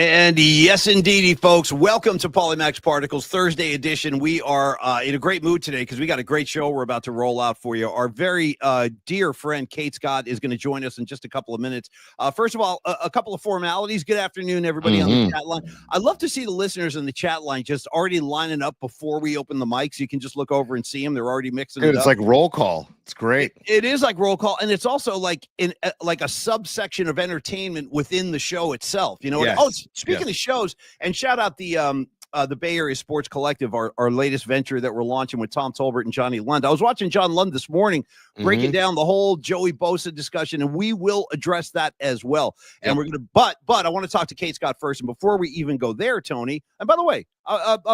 And yes, indeedy, folks. Welcome to Polymax Particles Thursday edition. We are in a great mood today because we got a great show we're about to roll out for you. Our very dear friend Kate Scott is going to join us in just a couple of minutes. First of all, a couple of formalities. Good afternoon, everybody on the chat line. I'd love to see the listeners in the chat line just already lining up before we open the mics. You can just look over and see them. They're already mixing it up. It's like roll call. It's great. It is like roll call, and it's also like in like a subsection of entertainment within the show itself. You know. Yes. Oh, speaking of shows, and shout out the Bay Area Sports Collective, our latest venture that we're launching with Tom Tolbert and Johnny Lund. I was watching John Lund this morning breaking down the whole Joey Bosa discussion, and we will address that as well. And we're gonna, but I want to talk to Kate Scott first. And before we even go there, Tony. And by the way,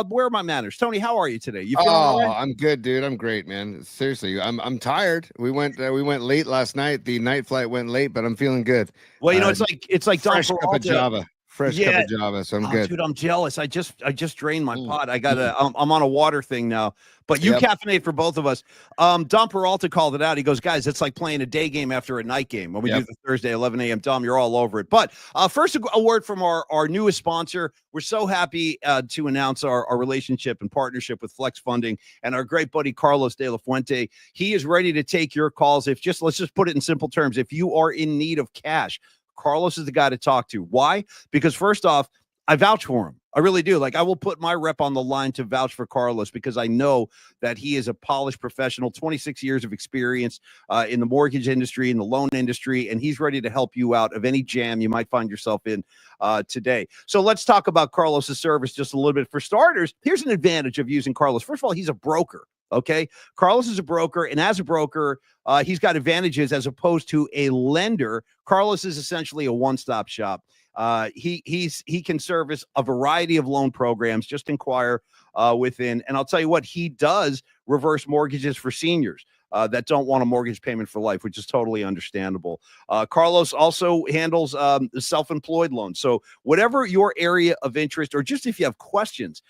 where are my manners, Tony? How are you today? You feeling all right? I'm good, dude. I'm great, man. Seriously, I'm tired. We went late last night. The night flight went late, but I'm feeling good. Well, you know, it's like Don fresh cup of Java. Fresh cup of Java, so I'm good. Dude, I'm jealous. I just drained my pot. I'm on a water thing now. But you caffeinate for both of us. Dom Peralta called it out. He goes, guys, it's like playing a day game after a night game when we do the Thursday 11 a.m. Dom, you're all over it. But first, a word from our newest sponsor. We're so happy to announce our relationship and partnership with Flex Funding and our great buddy Carlos De La Fuente. He is ready to take your calls. Let's just put it in simple terms. If you are in need of cash, Carlos is the guy to talk to. Why? Because first off, I vouch for him. I really do. Like, I will put my rep on the line to vouch for Carlos because I know that he is a polished professional, 26 years of experience in the mortgage industry, in the loan industry, and he's ready to help you out of any jam you might find yourself in today. So let's talk about Carlos's service just a little bit. For starters, here's an advantage of using Carlos. First of all, he's a broker. Okay. Carlos is a broker, and as a broker, he's got advantages as opposed to a lender. Carlos is essentially a one-stop shop. He can service a variety of loan programs. Just inquire within, and I'll tell you what, he does reverse mortgages for seniors that don't want a mortgage payment for life, which is totally understandable. Carlos also handles self-employed loans. So whatever your area of interest, or just if you have questions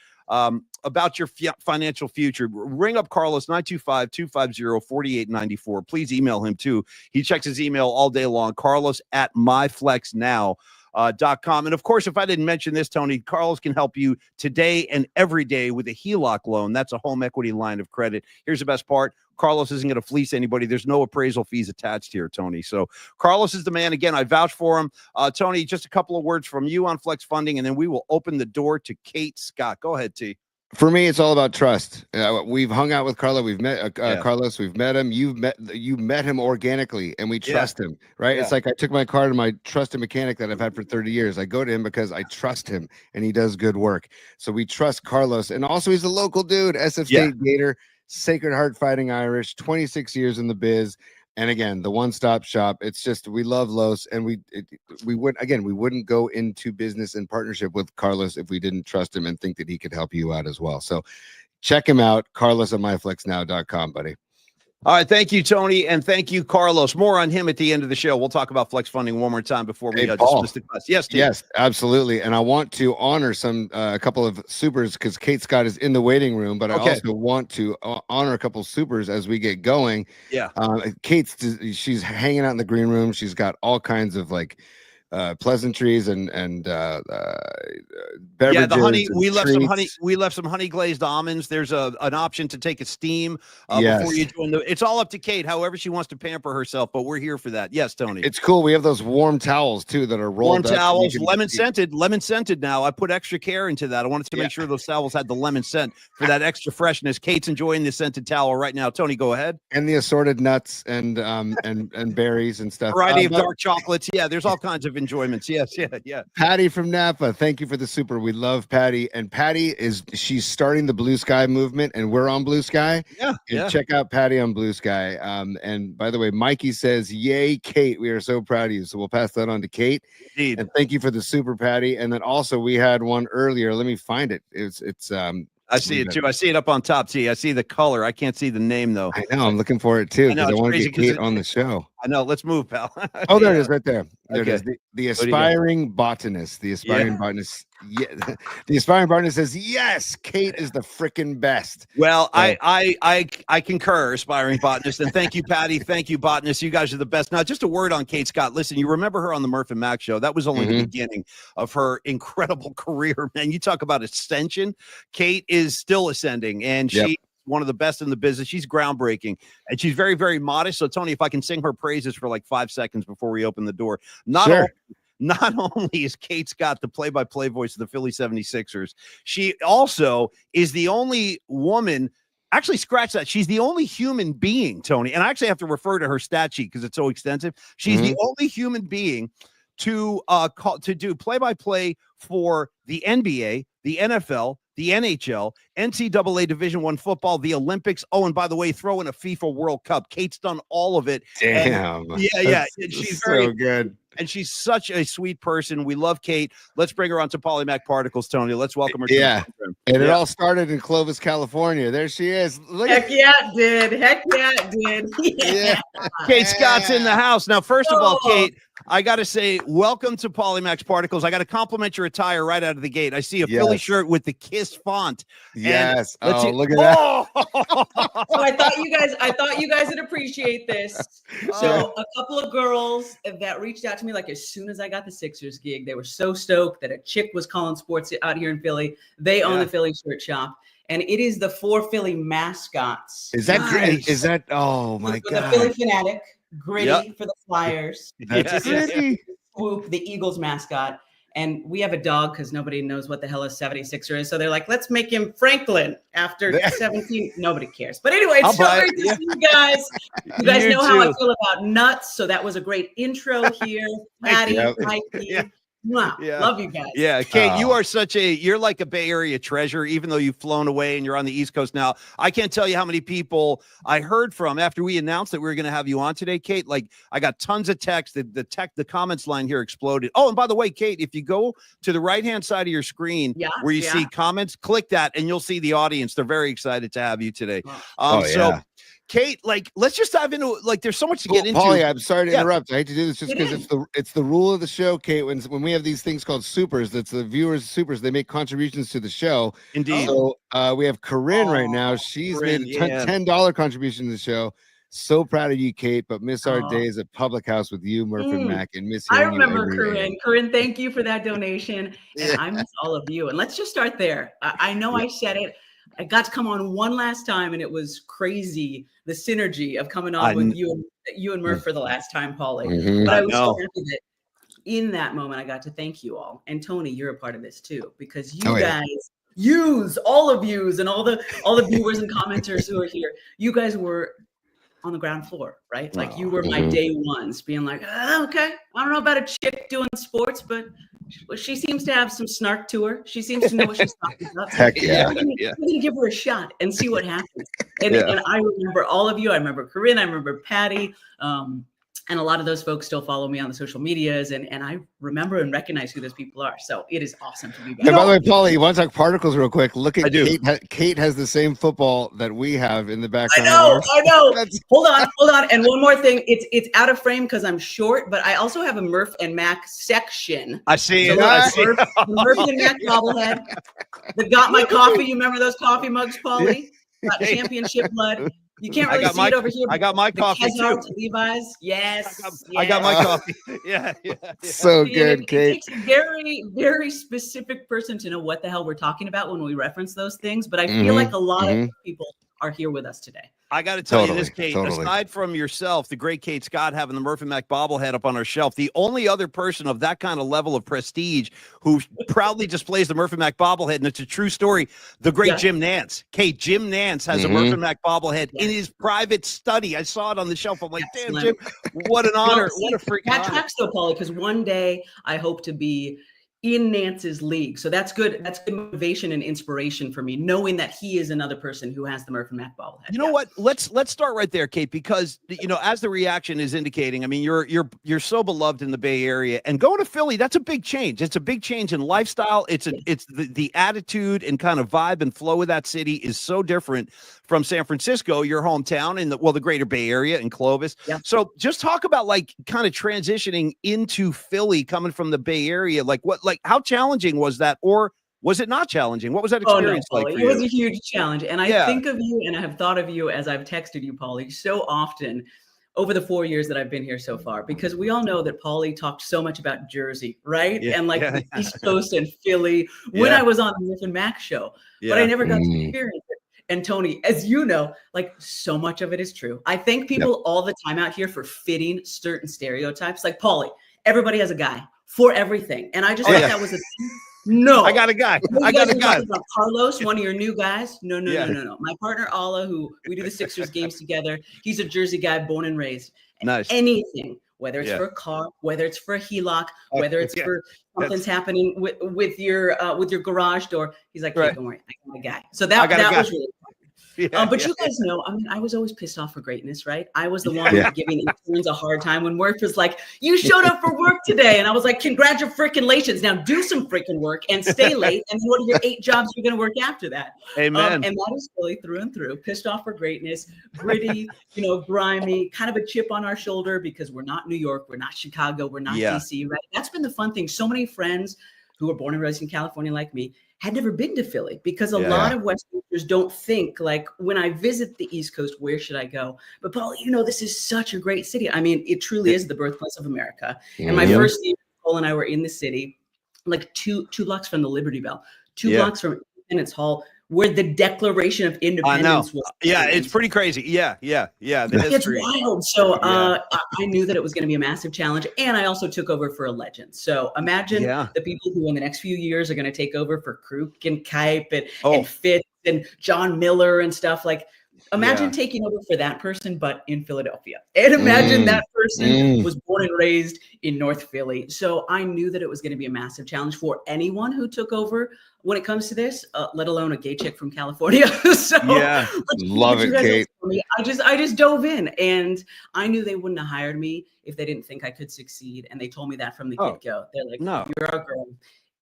about your financial future, ring up Carlos, 925-250-4894. Please email him too. He checks his email all day long, carlos@myflexnow.com. And of course, if I didn't mention this, Tony, Carlos can help you today and every day with a HELOC loan. That's a home equity line of credit. Here's the best part. Carlos isn't going to fleece anybody. There's no appraisal fees attached here, Tony. So Carlos is the man. Again, I vouch for him. Tony, just a couple of words from you on Flex Funding, and then we will open the door to Kate Scott. Go ahead, T. For me, it's all about trust. We've hung out with Carlo. We've met Carlos. We've met him. You met him organically, and we trust him, right? It's like I took my car to my trusted mechanic that I've had for 30 years. I go to him because I trust him, and he does good work. So we trust Carlos, and also he's a local dude, SF State Gator, Sacred Heart Fighting Irish, 26 years in the biz. And again, the one-stop shop. It's just, we love Los, and we wouldn't go into business in partnership with Carlos if we didn't trust him and think that he could help you out as well. So check him out, carlos@myflexnow.com, buddy. All right, thank you, Tony, and thank you, Carlos. More on him at the end of the show. We'll talk about Flex Funding one more time before we dismiss the class. Yes, Steve. Yes, absolutely. And I want to honor a couple of supers because Kate Scott is in the waiting room, but I also want to honor a couple of supers as we get going. Yeah. She's hanging out in the green room. She's got all kinds of pleasantries and beverages. Yeah, the honey. We left treats. some honey. We left some honey glazed almonds. There's an option to take a steam before you join the. It's all up to Kate, however she wants to pamper herself. But we're here for that. Yes, Tony. It's cool. We have those warm towels too that are rolled warm towels, lemon scented. Now I put extra care into that. I wanted to make sure those towels had the lemon scent for that extra freshness. Kate's enjoying the scented towel right now. Tony, go ahead. And the assorted nuts and berries and stuff. Variety of dark chocolates. Yeah, there's all kinds of enjoyments. Yes. Patty from Napa, thank you for the super. We love Patty, and Patty she's starting the Blue Sky movement, and we're on Blue Sky. Check out Patty on Blue Sky. And by the way, Mikey says, "Yay, Kate! We are so proud of you." So we'll pass that on to Kate. Indeed. And thank you for the super, Patty. And then also we had one earlier. Let me find it. It's I see it too. I see it up on top, T. I see the color. I can't see the name though. I know. I'm looking for it too because I want to get Kate on the show. I know. Let's move, pal. Oh, there it is, right there. There it is. The aspiring botanist. The aspiring botanist. Yeah, the aspiring botanist says, yes, Kate is the freaking best. Well, I concur, aspiring botanist, and thank you, Patty. Thank you, botanist. You guys are the best. Now, just a word on Kate Scott. Listen, you remember her on the Murph and Mac show. That was only the beginning of her incredible career, man. You talk about ascension. Kate is still ascending, and she's one of the best in the business. She's groundbreaking, and she's very, very modest. So, Tony, if I can sing her praises for like 5 seconds before we open the door. Not only is Kate Scott the play-by-play voice of the Philly 76ers, she also is the only woman, actually scratch that, she's the only human being, Tony, and I actually have to refer to her stat sheet because it's so extensive. She's the only human being to do play-by-play for the NBA, the NFL, the NHL, NCAA Division I football, the Olympics. Oh, and by the way, throw in a FIFA World Cup. Kate's done all of it. Damn. And she's so good. And she's such a sweet person. We love Kate. Let's bring her on to Polymac Particles, Tony. Let's welcome her to the program. And it all started in Clovis, California. There she is. Heck yeah, it did. Yeah. Kate Scott's in the house. Now, first of all, Kate, I got to say, welcome to Polymax Particles. I got to compliment your attire right out of the gate. I see a Philly shirt with the KISS font. Yes. Look at that. So I thought you guys would appreciate this. So a couple of girls that reached out to me, like as soon as I got the Sixers gig, they were so stoked that a chick was calling sports out here in Philly. They own the Philly shirt shop. And it is the 4 Philly mascots. Is that great? Is that, oh my God. The Philly Fanatic. Gritty for the Flyers. That's Gritty. Swoop, the Eagles mascot. And we have a dog because nobody knows what the hell a 76er is. So they're like, let's make him Franklin after 17. Nobody cares. But anyway, it's so great to see you guys. You guys know how I feel about nuts. So that was a great intro here. Patty, Mikey. Wow. Love you guys. Yeah, Kate, you're like a Bay Area treasure, even though you've flown away and you're on the East Coast now. I can't tell you how many people I heard from after we announced that we were going to have you on today, Kate. Like, I got tons of text. The comments line here exploded. Oh, and by the way, Kate, if you go to the right-hand side of your screen where you see comments, click that and you'll see the audience. They're very excited to have you today. So Kate, like, let's just dive into, like, there's so much to get into. Paulie, I'm sorry to interrupt. I hate to do this just because it's the rule of the show, Kate. When we have these things called supers, that's the viewers' supers. They make contributions to the show. Indeed. So we have Corinne right now. She's made a $10 contribution to the show. So proud of you, Kate, but miss our days at Public House with you, Murph and Mac, and miss I remember Corinne. Corinne, thank you for that donation. And I miss all of you. And let's just start there. I know I said it. I got to come on one last time, and it was crazy, the synergy of coming on with you and Murph for the last time, Paulie. But I was so happy that in that moment, I got to thank you all. And Tony, you're a part of this too, because you guys all of you and all the viewers and commenters who are here, you guys were on the ground floor, right? Like you were my day ones, being like, okay, I don't know about a chick doing sports, but she seems to have some snark to her. She seems to know what she's talking about. Heck yeah. We're gonna give her a shot and see what happens. And I remember all of you. I remember Corinne. I remember Patty. And a lot of those folks still follow me on the social medias, and I remember and recognize who those people are. So it is awesome to be back. And by the way, Paulie, you want to talk particles real quick? Look at Kate has the same football that we have in the background. I know. Hold on. And one more thing. It's out of frame because I'm short, but I also have a Murph and Mac section. I see so it. Murph and Mac bobblehead. They got my coffee. You remember those coffee mugs, Paulie? Got championship blood. You can't really see it over here. I got my coffee too. Levi's. Yes. I got my coffee. Yeah. So good, Kate. It takes a very, very specific person to know what the hell we're talking about when we reference those things. But I feel like a lot of people are here with us today. I got to tell you this, Kate, aside from yourself, the great Kate Scott having the Murph and Mac bobblehead up on our shelf, the only other person of that kind of level of prestige who proudly displays the Murph and Mac bobblehead, and it's a true story, the great Jim Nance. Kate, Jim Nance has a Murph and Mac bobblehead in his private study. I saw it on the shelf. I'm like, damn, Jim, what an honor. What a freaking honor. That tracks though, Paulie, because one day I hope to be in Nance's league. So that's good. That's good motivation and inspiration for me, knowing that he is another person who has the Murph and Mac bobblehead. You know what? Let's start right there, Kate, because as the reaction is indicating, I mean, you're so beloved in the Bay Area, and going to Philly, that's a big change. It's a big change in lifestyle. It's the attitude and kind of vibe and flow of that city is so different from San Francisco, your hometown, and the greater Bay Area and Clovis. Yeah. So just talk about like kind of transitioning into Philly, coming from the Bay Area. Like how challenging was that, or was it not challenging? What was that experience like for it you? was a huge challenge. And I think of you, and I have thought of you as I've texted you, Paulie, so often over the 4 years that I've been here so far, because we all know that Paulie talked so much about Jersey, right? And like the East Coast and Philly when I was on the Murph and Mac show, but I never got to experience it. And Tony, as you know, like so much of it is true. I thank people all the time out here for fitting certain stereotypes. Like Paulie, everybody has a guy for everything. And I just thought that was a thing. No, I got a guy. I got a guy. Carlos, one of your new guys. No. My partner Ala, who we do the Sixers games together. He's a Jersey guy, born and raised. Nice. Anything, whether it's for a car, whether it's for a HELOC, whether it's for something's happening with your garage door. He's like, hey, don't worry, I got a guy. So that was really fun. But you guys know, I mean, I was always pissed off for greatness, right? I was the one giving interns a hard time when Murph was like, you showed up for work today. And I was like, congratulations. Now do some freaking work and stay late. And what are your 8 jobs you're going to work after that? Amen. And that is really through and through. Pissed off for greatness, gritty, grimy, kind of a chip on our shoulder because we're not New York, we're not Chicago, we're not DC, right? That's been the fun thing. So many friends who were born and raised in California like me had never been to Philly because a lot of West Coasters don't think like when I visit the East Coast, where should I go? But Paul, this is such a great city. I mean, it truly is the birthplace of America. And my first year, Paul and I were in the city, like two blocks from the Liberty Bell, 2 blocks from Independence Hall, where the Declaration of Independence was. Yeah, it's pretty crazy. Yeah. It's wild. So I knew that it was going to be a massive challenge. And I also took over for a legend. So imagine the people who in the next few years are going to take over for Kruk and Kipe and Fitz and John Miller and stuff. Like, imagine taking over for that person, but in Philadelphia. And imagine that person was born and raised in North Philly. So I knew that it was going to be a massive challenge for anyone who took over when it comes to this, let alone a gay chick from California. So love it, Kate. I just dove in, and I knew they wouldn't have hired me if they didn't think I could succeed. And they told me that from the get-go. They're like, no, you're our girl.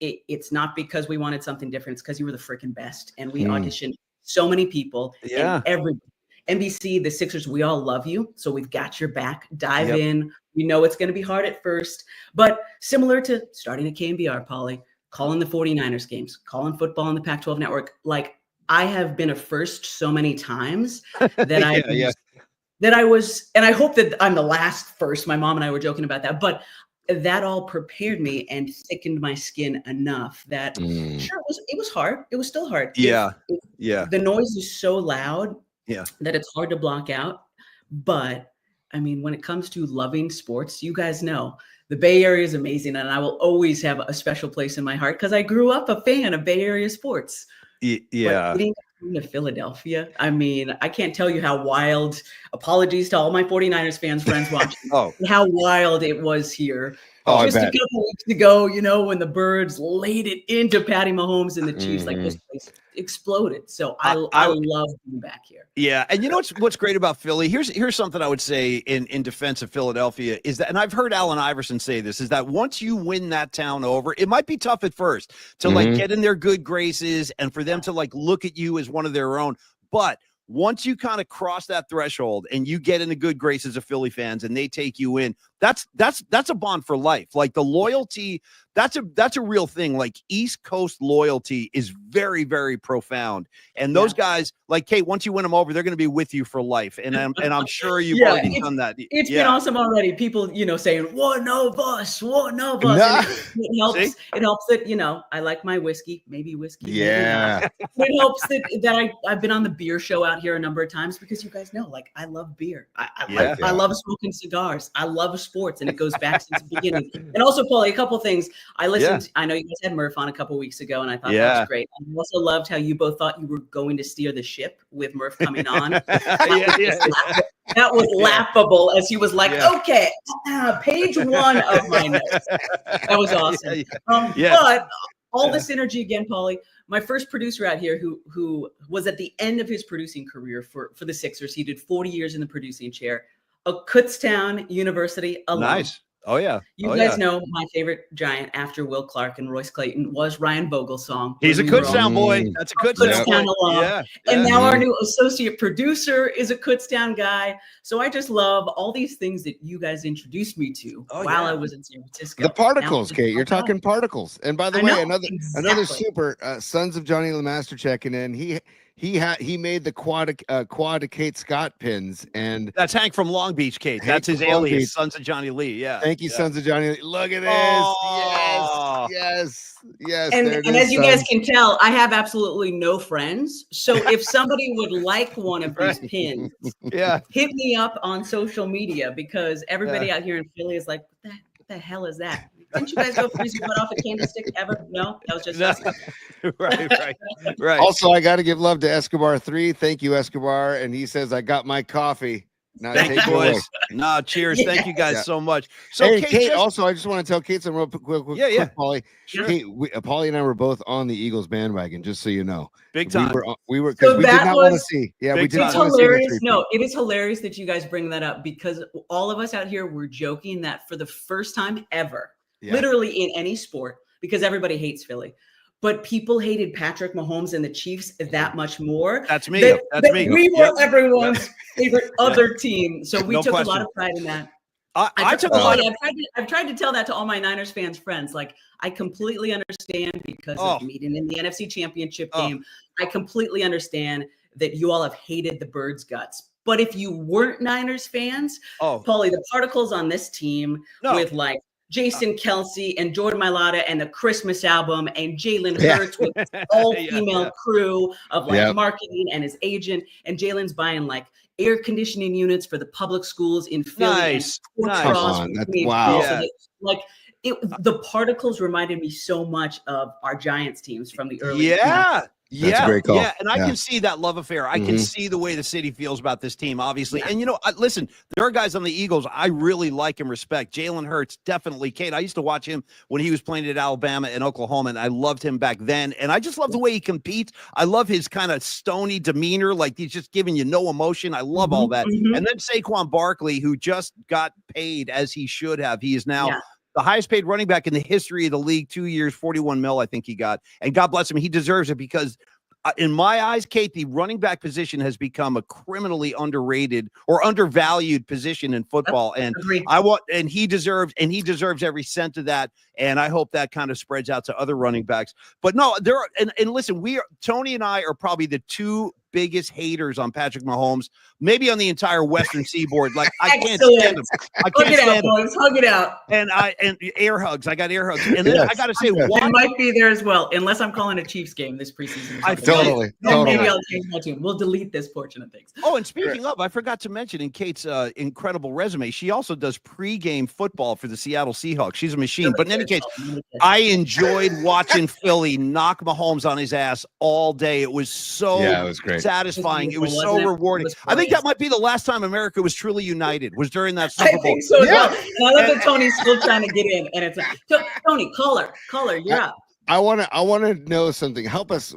It's not because we wanted something different. It's because you were the freaking best. And we auditioned so many people. And everybody. NBC, the Sixers, we all love you. So we've got your back. Dive in. We know it's going to be hard at first. But similar to starting at KMBR, Paulie, calling the 49ers games, calling football on the Pac-12 network. Like, I have been a first so many times that that I was, and I hope that I'm the last first. My mom and I were joking about that, but that all prepared me and thickened my skin enough that sure, it was hard. It was still hard. The noise is so loud that it's hard to block out. But I mean, when it comes to loving sports, you guys know the Bay Area is amazing, and I will always have a special place in my heart because I grew up a fan of Bay Area sports. But getting to Philadelphia, I mean, I can't tell you how wild. Apologies to all my 49ers fans friends watching. How wild it was here. Just a couple weeks ago, when the Birds laid it into Patty Mahomes and the Chiefs, like this place exploded. So I love being back here. Yeah, and what's great about Philly? Here's something I would say in defense of Philadelphia is that, and I've heard Allen Iverson say this, is that once you win that town over, it might be tough at first to like get in their good graces and for them to like look at you as one of their own, but once you kind of cross that threshold and you get in the good graces of Philly fans and they take you in, that's a bond for life. Like the loyalty, that's a real thing. Like East Coast loyalty is very, very profound. And those guys, like Kate, once you win them over, they're going to be with you for life. And I'm sure you've already done that. It's been awesome already. People, saying one of us. Nah. It helps. See? It helps that, I like my whiskey, maybe whiskey. Yeah. Maybe it helps that I've been on the beer show out here a number of times because you guys know, like I love beer. I love smoking cigars. I love sports, and it goes back since the beginning. And also, Paulie, a couple things. I listened. I know you guys had Murph on a couple weeks ago, and I thought that was great. I also loved how you both thought you were going to steer the ship with Murph coming on. That was laughable as he was like, okay, page 1 of my notes. That was awesome. But all the synergy again, Paulie. My first producer out here who was at the end of his producing career for the Sixers. He did 40 years in the producing chair. A Kutztown University alum. Nice. Oh, yeah. You guys know my favorite Giant after Will Clark and Royce Clayton was Ryan Vogelsong. He's a Kutztown boy. That's a Kutztown alum. Yeah. And now our new associate producer is a Kutztown guy. So I just love all these things that you guys introduced me to while I was in San Francisco. The particles, Kate. You're talking particles. And by the way, another super Sons of Johnny Lemaster checking in. He made the quad Kate Scott pins, and that's Hank from Long Beach, Kate. That's his alias, Sons of Johnny Lee. Yeah. Thank you, Sons of Johnny Lee. Look at this. Yes. And as you guys can tell, I have absolutely no friends. So if somebody would like one of these pins, hit me up on social media, because everybody out here in Philly is like, what the hell is that? Didn't you guys go freeze your butt off a candlestick ever? No, that was just right. Also, I got to give love to Escobar 3. Thank you, Escobar. And he says, I got my coffee. Now thank you, boys. No, cheers. Thank you guys so much. So, hey, Kate, also, I just want to tell Kate something real quick, Paulie. Sure. Kate, Paulie and I were both on the Eagles bandwagon, just so you know. Big time. We were because we did not want to see. Yeah, we did. It's hilarious. No, it is hilarious that you guys bring that up, because all of us out here were joking that for the first time ever, literally in any sport, because everybody hates Philly, but people hated Patrick Mahomes and the Chiefs that much more. That's me. That's me. We were everyone's favorite other team. So we took a lot of pride in that. I took a lot. I've tried to tell that to all my Niners fans friends. Like, I completely understand because of meeting in the NFC Championship game. I completely understand that you all have hated the Birds' guts. But if you weren't Niners fans, Paulie, the particles on this team with like Jason Kelsey and Jordan Mailata and the Christmas album and Jalen Hurts with all female crew of like marketing and his agent, and Jalen's buying like air conditioning units for the public schools in Philly. Nice. Wow. Like the particles reminded me so much of our Giants teams from the early That's a great call. Yeah, and I can see that love affair. I can see the way the city feels about this team, obviously. And, listen, there are guys on the Eagles I really like and respect. Jalen Hurts, definitely. Kate, I used to watch him when he was playing at Alabama and Oklahoma, and I loved him back then. And I just love the way he competes. I love his kind of stony demeanor, like he's just giving you no emotion. I love all that. And then Saquon Barkley, who just got paid as he should have. He is now the highest paid running back in the history of the league, 2 years, 41 mil, I think he got. And God bless him. He deserves it because in my eyes, Kate, the running back position has become a criminally underrated or undervalued position in football. And he deserves every cent of that. And I hope that kind of spreads out to other running backs. But no, and listen, Tony and I are probably the two biggest haters on Patrick Mahomes, maybe on the entire Western Seaboard. Like, I can't stand him. I can't stand him. Boys. Hug it out. And air hugs. I got air hugs. And then I got to say, I might be there as well, unless I'm calling a Chiefs game this preseason. Totally. Maybe I'll change my tune. We'll delete this portion of things. Oh, and speaking of, I forgot to mention in Kate's incredible resume, she also does pregame football for the Seattle Seahawks. She's a machine. But in any case, I enjoyed watching Philly knock Mahomes on his ass all day. It was so it was great. Satisfying. It was so rewarding. I think that might be the last time America was truly united, was during that Super Bowl. I think so. Yeah. And I love that Tony's still trying to get in, and it's like, Tony, caller, you're up. I want to know something. Help us,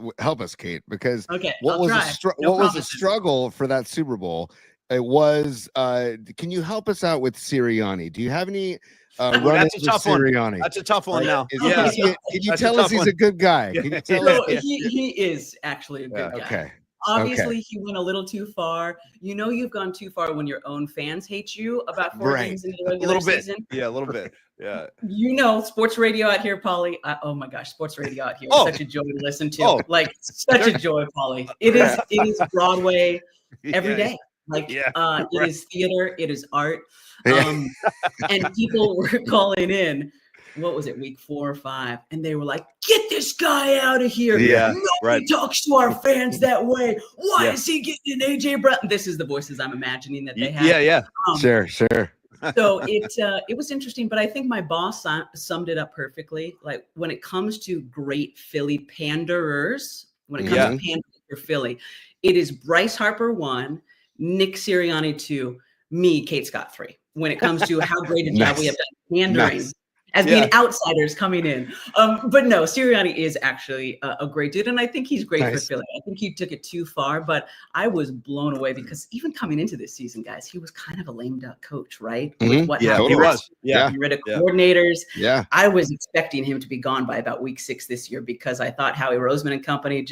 Kate, because what was the struggle for that Super Bowl? It was. Can you help us out with Sirianni? Do you have any? That's a tough one. That's a tough one now. Can you tell us he's a good guy? Can you tell us? He is actually a good guy. Okay. Obviously, he went a little too far. You've gone too far when your own fans hate you about 4 games in the regular season. Yeah, a little bit. Yeah. Sports radio out here, Paulie. Oh my gosh, sports radio out here is such a joy to listen to. Like, such a joy, Paulie. It is Broadway every day. Like, it is theater, it is art. And people were calling in. What was it, week 4 or 5? And they were like, get this guy out of here. Yeah, Nobody talks to our fans that way. Why is he getting an AJ Brown? This is the voices I'm imagining that they have. Sure. So it was interesting, but I think my boss summed it up perfectly. Like when it comes to great Philly panderers, when it comes to pandering for Philly, it is Bryce Harper 1, Nick Sirianni 2, me, Kate Scott 3. When it comes to how great a job we have done pandering as being outsiders coming in. But no, Sirianni is actually a great dude. And I think he's great for Philly. I think he took it too far, but I was blown away because even coming into this season, guys, he was kind of a lame duck coach, right? With what happened he was. He rid of coordinators. Yeah. I was expecting him to be gone by about week 6 this year because I thought Howie Roseman and company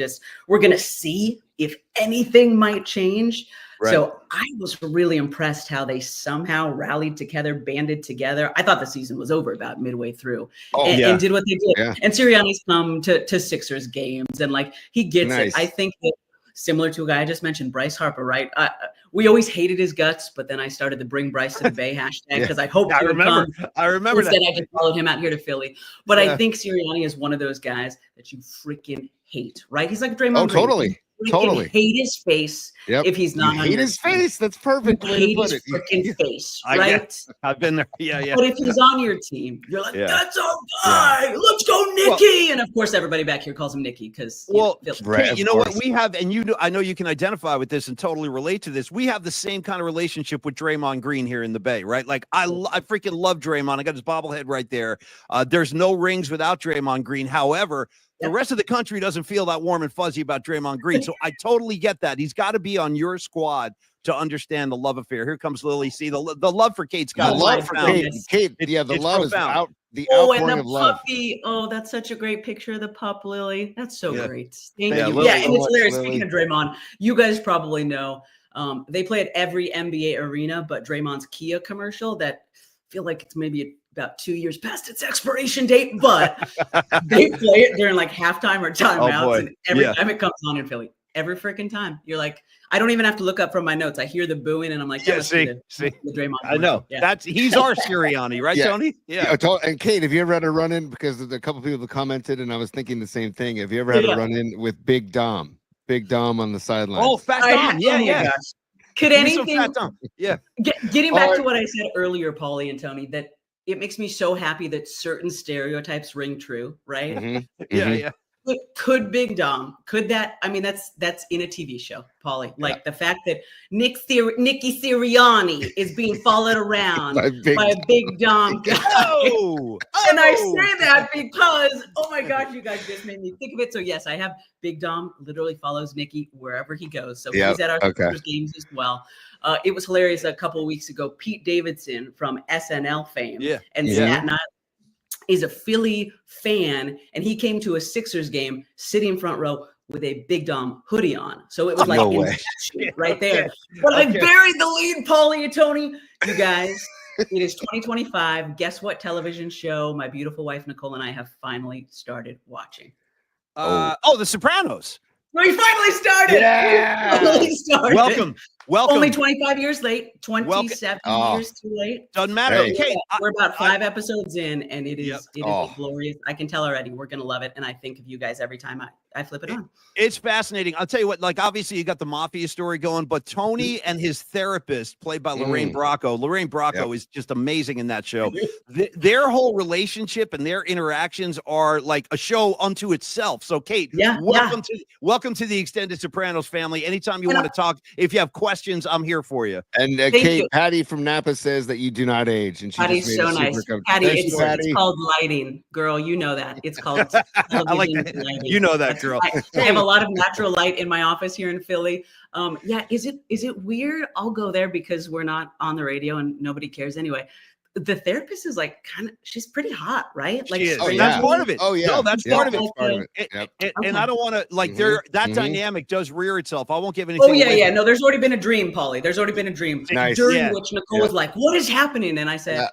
we're going to see if anything might change. Right. So I was really impressed how they somehow rallied together, banded together. I thought the season was over about midway through and did what they did. Yeah. And Sirianni's come to Sixers games and like he gets it. I think that similar to a guy I just mentioned, Bryce Harper, right? We always hated his guts, but then I started to bring Bryce to the Bay hashtag because I hoped he would come. I remember instead I just followed him out here to Philly. But I think Sirianni is one of those guys that you freaking hate, right? He's like Draymond Green. Totally hate his face if he's not hate his face. That's perfect way to put it. Freaking face, right? I've been there. Yeah. But if he's on your team, you're like, that's our guy. Let's go, Nicky. And of course, everybody back here calls him Nicky because you know what we have, and I know you can identify with this and totally relate to this. We have the same kind of relationship with Draymond Green here in the Bay, right? Like I freaking love Draymond. I got his bobblehead right there. There's no rings without Draymond Green. However, the rest of the country doesn't feel that warm and fuzzy about Draymond Green. So I totally get that. He's got to be on your squad to understand the love affair. Here comes Lily. See, the love for Kate Scott. The love for Kate. Yeah, the love is out. The outpouring of love. Puppy. Oh, that's such a great picture of the pup, Lily. That's so great. Thank you. Lily, and it's hilarious. Lily. Speaking of Draymond, you guys probably know they play at every NBA arena, but Draymond's Kia commercial that feel like it's maybe about 2 years past its expiration date, but they play it during like halftime or timeouts, and every time it comes on in Philly, every freaking time, you're like, I don't even have to look up from my notes. I hear the booing, and I'm like, see, the Draymond. I know he's our Sirianni, right, Tony? Yeah. And Kate, have you ever had a run in? Because a couple people have commented, and I was thinking the same thing. Have you ever had a run in with Big Dom? Big Dom on the sideline. Oh, Fat Dom. Yeah. Could anything? Getting back to what I said earlier, Paulie and Tony, that it makes me so happy that certain stereotypes ring true, right? Mm-hmm. Yeah. But could Big Dom, could that, I mean, that's in a TV show, Paulie. Like the fact that Nicky Sirianni is being followed around by a Big Dom guy. And I say that because, oh my gosh, you guys just made me think of it. So yes, I have Big Dom literally follows Nicky wherever he goes. So he's at our games as well. It was hilarious a couple of weeks ago. Pete Davidson from SNL fame and Staten Island is a Philly fan, and he came to a Sixers game sitting front row with a Big Dom hoodie on. So it was like right there. But I buried the lead, Paulie and Tony. You guys, it is 2025. Guess what television show my beautiful wife Nicole and I have finally started watching? The Sopranos. We finally started. Yeah. Welcome. Only 25 years late, 27 years too late. Doesn't matter. Hey. Okay. We're about 5 episodes in, and it is glorious. I can tell already. We're going to love it. And I think of you guys every time I flip it on. It's fascinating. I'll tell you what, like, obviously you got the mafia story going, but Tony and his therapist, played by Lorraine Bracco, is just amazing in that show. Their whole relationship and their interactions are like a show unto itself. So, Kate, welcome to the extended Sopranos family. Anytime you want to talk, if you have questions, I'm here for you. And Kate, Patty from Napa says that you do not age, and Patty's so nice. Patty, it's called lighting, girl. You know that. It's called I like that. Lighting. You know that, girl. I have a lot of natural light in my office here in Philly. Is it weird? I'll go there because we're not on the radio and nobody cares anyway. The therapist is like she's pretty hot, right? Like that's part of it. Oh yeah, no, that's part of it. Part of it. And I don't want to like that dynamic does rear itself. I won't give anything. Oh yeah. No, there's already been a dream, Paulie. There's already been a dream during which Nicole was like, "What is happening?" And I said,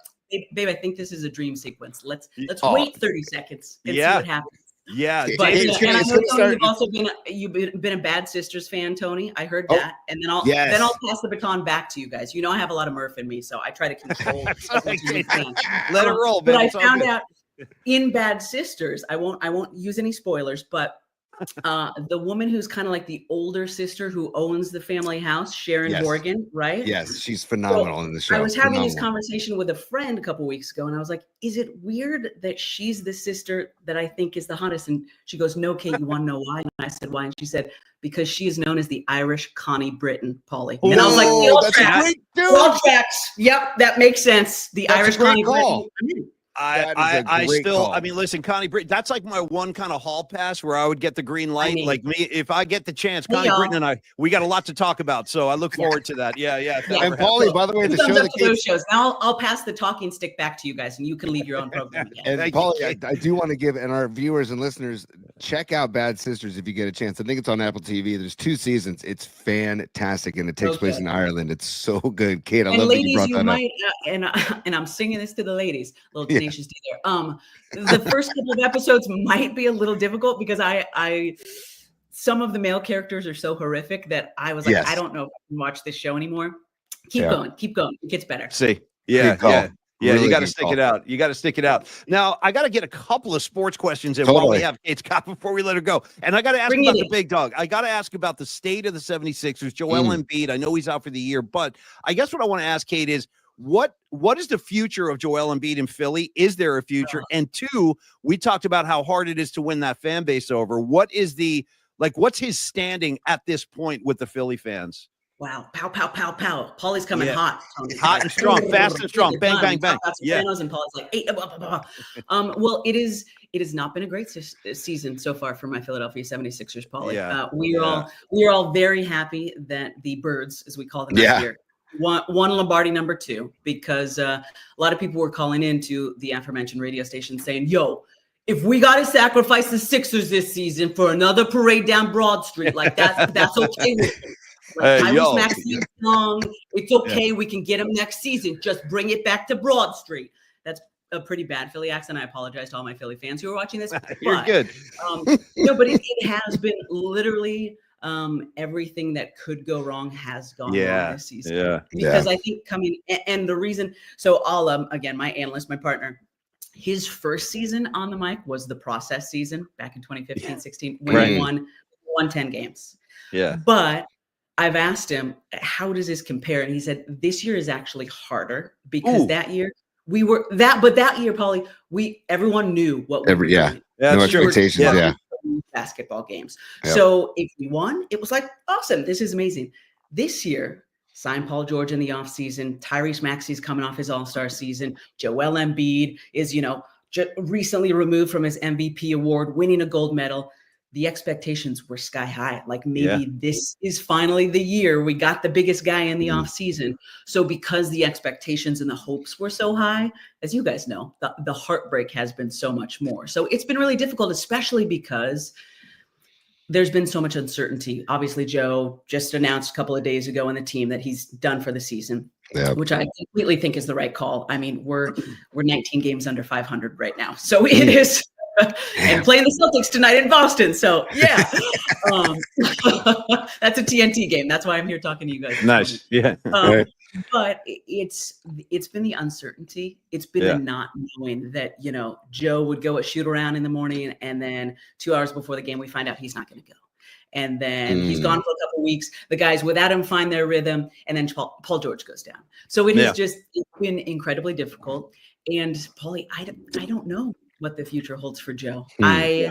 "Babe, I think this is a dream sequence. Let's wait 30 seconds and see what happens." Yeah, but and I know Tony, you've also been a Bad Sisters fan, Tony. I heard that, and then I'll pass the baton back to you guys. You know, I have a lot of Murph in me, so I try to control. Let it roll. But I found out in Bad Sisters, I won't use any spoilers, but The woman who's kind of like the older sister who owns the family house, Sharon Horgan, right? Yes, she's phenomenal in the show. I was having this conversation with a friend a couple weeks ago, and I was like, is it weird that she's the sister that I think is the hottest? And she goes, no, Kate, you want to know why? And I said, why? And she said, because she is known as the Irish Connie Britton, Paulie. And I was like, that's a great dude. Well, tracks. Yep, that makes sense. The Irish Connie Britton. I mean, listen, Connie Britton, that's like my one kind of hall pass where I would get the green light. Like me, if I get the chance, Connie Britton and I, we got a lot to talk about. So I look forward to that. Yeah. And Paulie, by the way, the show that those shows. Now I'll pass the talking stick back to you guys, and you can leave your own program again. And Paulie, I do want to give, and our viewers and listeners, check out Bad Sisters if you get a chance. I think it's on Apple TV. There's 2 seasons. It's fantastic, and it takes place in Ireland. It's so good. Kate, I love that you brought that up. And I'm singing this to the ladies. Little tenacious D there. The first couple of episodes might be a little difficult because I some of the male characters are so horrific that I was like, I don't know if I can watch this show anymore. Keep going. It gets better. See, yeah. Really, you got to stick it out. You got to stick it out. Now, I got to get a couple of sports questions in while we have Kate's Cop before we let her go. And I got to ask about the big dog. I got to ask about the state of the 76ers. Joel Embiid, I know he's out for the year, but I guess what I want to ask, Kate, is what is the future of Joel Embiid in Philly? Is there a future? And 2, we talked about how hard it is to win that fan base over. What is what's his standing at this point with the Philly fans? Wow. Pow, pow, pow, pow. Paulie's coming hot. Hot and strong, fast and strong. Bang, bang, bang. Yeah. And Paulie's like, hey, blah, blah, blah. Well, it has not been a great season so far for my Philadelphia 76ers, Paulie. We are all very happy that the Birds, as we call them out here, won Lombardi number 2, because a lot of people were calling into the aforementioned radio station saying, yo, if we got to sacrifice the Sixers this season for another parade down Broad Street, like that's okay with me. It's okay. We can get him next season. Just bring it back to Broad Street. That's a pretty bad Philly accent. I apologize to all my Philly fans who are watching this. You're good. No, but it has been literally everything that could go wrong has gone wrong this season. Yeah. Because I think and the reason. So I'll again, my analyst, my partner, his first season on the mic was the process season back in 2015-16 when he won 10 games. Yeah. But I've asked him, how does this compare? And he said, this year is actually harder because that year we were but that year, Paulie, everyone knew what we were doing. No expectations. Basketball games. Yep. So if we won, it was like, awesome. This is amazing. This year, signed Paul George in the offseason. Tyrese Maxey's coming off his all-star season. Joel Embiid is, recently removed from his MVP award, winning a gold medal. The expectations were sky high. Like maybe this is finally the year we got the biggest guy in the off season. So because the expectations and the hopes were so high, as you guys know, the heartbreak has been so much more. So it's been really difficult, especially because there's been so much uncertainty. Obviously, Joe just announced a couple of days ago in the team that he's done for the season, which I completely think is the right call. I mean, we're 19 games under 500 right now. So it is. And playing the Celtics tonight in Boston. So that's a TNT game. That's why I'm here talking to you guys. Nice. Yeah. But it's been the uncertainty. It's been the not knowing that, Joe would go shoot around in the morning, and then 2 hours before the game, we find out he's not going to go. And then he's gone for a couple of weeks. The guys without him find their rhythm, and then Paul George goes down. So it's been incredibly difficult. And Paulie, I don't know what the future holds for Joe. I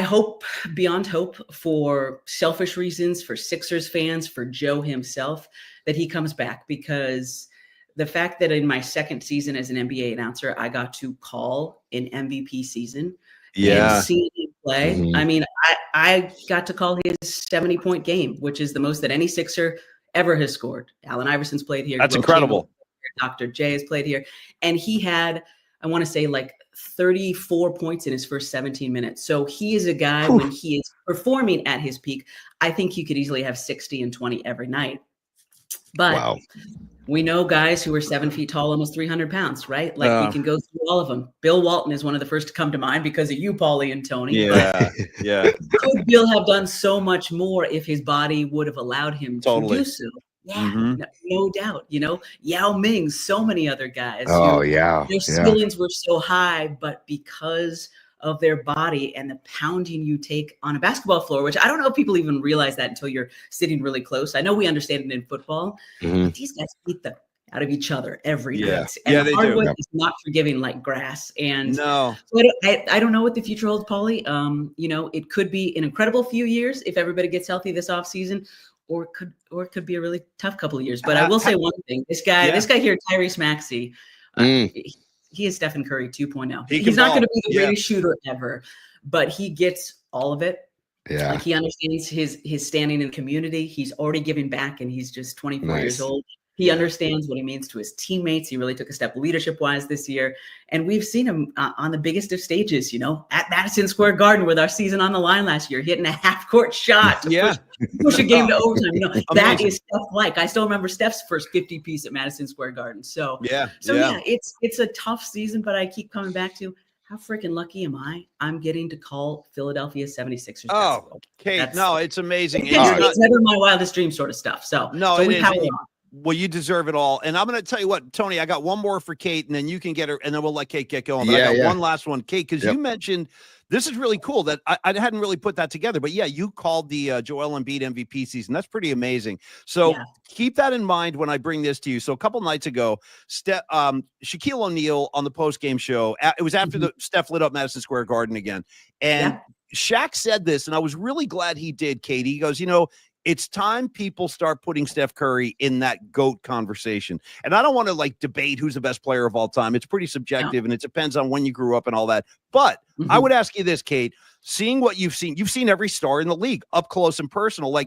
hope beyond hope, for selfish reasons, for Sixers fans, for Joe himself, that he comes back, because the fact that in my second season as an NBA announcer, I got to call an MVP season and see him play. I mean, I got to call his 70-point game, which is the most that any Sixer ever has scored. Allen Iverson's played here. That's incredible. Dr. J has played here. And he had, I want to say, like 34 points in his first 17 minutes. So he is a guy, when he is performing at his peak, I think he could easily have 60 and 20 every night. But we know guys who are 7 feet tall, almost 300 pounds, right? Like we can go through all of them. Bill Walton is one of the first to come to mind because of you, Paulie and Tony. Could Bill have done so much more if his body would have allowed him to do so? Yeah, no doubt. Yao Ming, so many other guys. Their ceilings were so high, but because of their body and the pounding you take on a basketball floor, which I don't know if people even realize that until you're sitting really close. I know we understand it in football, but these guys beat the out of each other every night. And the hardwood is not forgiving like grass. And so I don't know what the future holds, Paulie. It could be an incredible few years if everybody gets healthy this offseason, or it could be a really tough couple of years. But I will say one thing: this guy here, Tyrese Maxey, he is Stephen Curry 2.0. He's not going to be the greatest shooter ever, but he gets all of it. Yeah, like he understands his standing in the community. He's already giving back, and he's just 24 years old. He understands what he means to his teammates. He really took a step leadership-wise this year. And we've seen him on the biggest of stages, at Madison Square Garden with our season on the line last year, hitting a half-court shot to push a game to overtime. That is Steph-like. I still remember Steph's first 50-piece at Madison Square Garden. So it's a tough season, but I keep coming back to how freaking lucky am I? I'm getting to call Philadelphia 76ers. Oh, Kate, it's amazing. It's never my wildest dream sort of stuff. So we power on. Well, you deserve it all. And I'm going to tell you what, Tony, I got one more for Kate, and then you can get her, and then we'll let Kate get going. But I got one last one, Kate, because you mentioned this is really cool that I hadn't really put that together. But you called the Joel Embiid MVP season. That's pretty amazing. So keep that in mind when I bring this to you. So a couple nights ago, Shaquille O'Neal on the post-game show, it was after the Steph lit up Madison Square Garden again. And Shaq said this, and I was really glad he did, Kate. He goes, it's time people start putting Steph Curry in that GOAT conversation. And I don't want to debate who's the best player of all time. It's pretty subjective and it depends on when you grew up and all that. But I would ask you this, Kate, seeing what you've seen every star in the league up close and personal,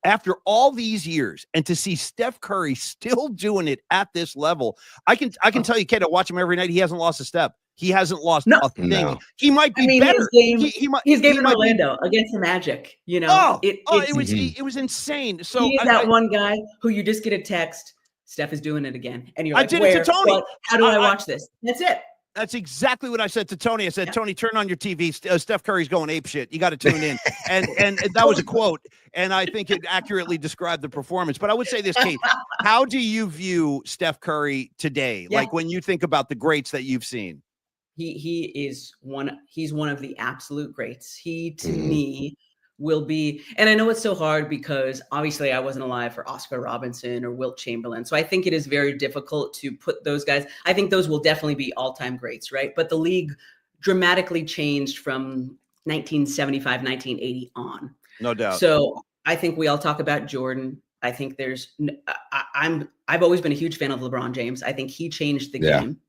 after all these years, and to see Steph Curry still doing it at this level, I can tell you, Kate, I watch him every night. He hasn't lost a step. He hasn't lost a thing. No. He might be better. His game in Orlando against the Magic, it was insane. So he is that one guy who you just get a text, Steph is doing it again. And you're like, I did it to Tony. What? How do I watch this? That's it. That's exactly what I said to Tony. I said, Tony, turn on your TV. Steph Curry's going ape shit. You got to tune in. And that was a quote. And I think it accurately described the performance. But I would say this, Kate, how do you view Steph Curry today? When you think about the greats that you've seen? He's one of the absolute greats. He to me will be, and I know it's so hard because obviously I wasn't alive for Oscar Robinson or Wilt Chamberlain. So I think it is very difficult to put those guys. I think those will definitely be all-time greats, right? But the league dramatically changed from 1975, 1980 on. No doubt. So I think we all talk about Jordan. I think I've always been a huge fan of LeBron James. I think he changed the game.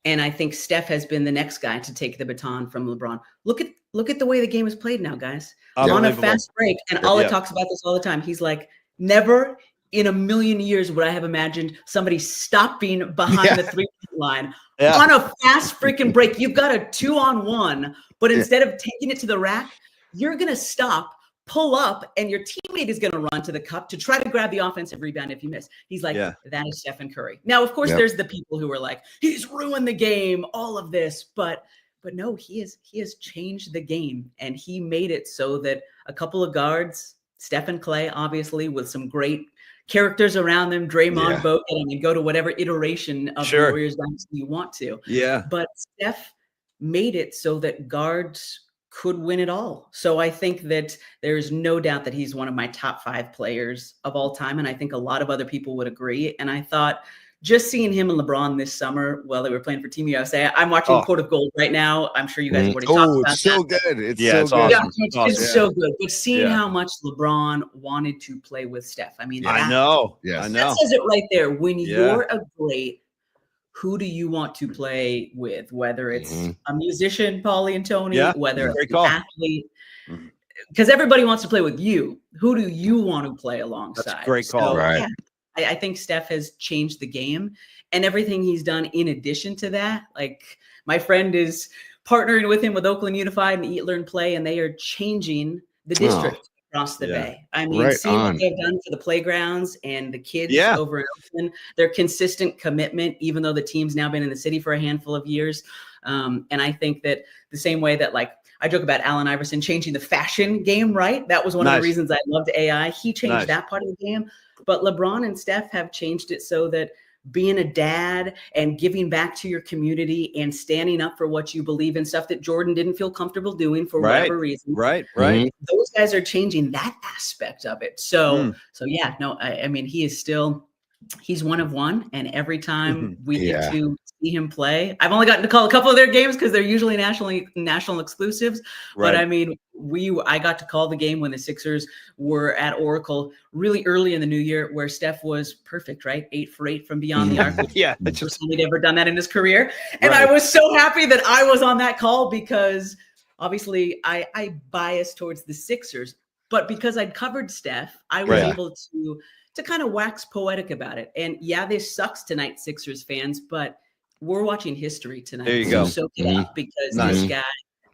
And I think Steph has been the next guy to take the baton from LeBron. Look at the way the game is played now, guys. On a fast break. And Ola talks about this all the time. He's like, never in a million years would I have imagined somebody stopping behind the three-point line on a fast freaking break. You've got a 2-on-1, but instead of taking it to the rack, you're going to stop, pull up, and your teammate is going to run to the cup to try to grab the offensive rebound if you miss. He's like, that is Stephen Curry. Now, of course, there's the people who are like, he's ruined the game, all of this. But no, he has changed the game, and he made it so that a couple of guards, Steph and Clay, obviously, with some great characters around them, Draymond, Bogut, and go to whatever iteration of the Warriors dynasty you want to. Yeah. But Steph made it so that guards could win it all. So I think that there's no doubt that he's one of my top 5 players of all time. And I think a lot of other people would agree. And I thought just seeing him and LeBron this summer while they were playing for Team USA, I'm watching Court of Gold right now. I'm sure you guys have already talked about it's so that. good. It's so awesome. good. It's so good. But seeing how much LeBron wanted to play with Steph. I mean, I know. That says it right there. When you're a great, who do you want to play with? Whether it's a musician, Paulie and Tony, whether it's an athlete, because everybody wants to play with you. Who do you want to play alongside? That's a great call, right? I think Steph has changed the game, and everything he's done in addition to that. Like my friend is partnering with him with Oakland Unified and Eat, Learn, Play, and they are changing the district across the bay. I mean, seeing what they've done for the playgrounds and the kids over in Oakland, their consistent commitment, even though the team's now been in the city for a handful of years. And I think that the same way that I joke about Allen Iverson changing the fashion game, right? That was one of the reasons I loved AI. He changed that part of the game. But LeBron and Steph have changed it so that being a dad and giving back to your community and standing up for what you believe in, stuff that Jordan didn't feel comfortable doing for whatever reason. Right. Those guys are changing that aspect of it. So yeah, no, I mean, he's one of one, and every time we get to see him play, I've only gotten to call a couple of their games because they're usually national exclusives. But I mean, I got to call the game when the Sixers were at Oracle really early in the new year, where Steph was perfect, right? 8 for 8 from beyond the arc. He'd ever done that in his career, and I was so happy that I was on that call, because obviously I bias towards the Sixers, but because I'd covered Steph, I was able to kind of wax poetic about it. And yeah, this sucks tonight, Sixers fans, but we're watching history tonight. There you go. Soak it up, because this guy,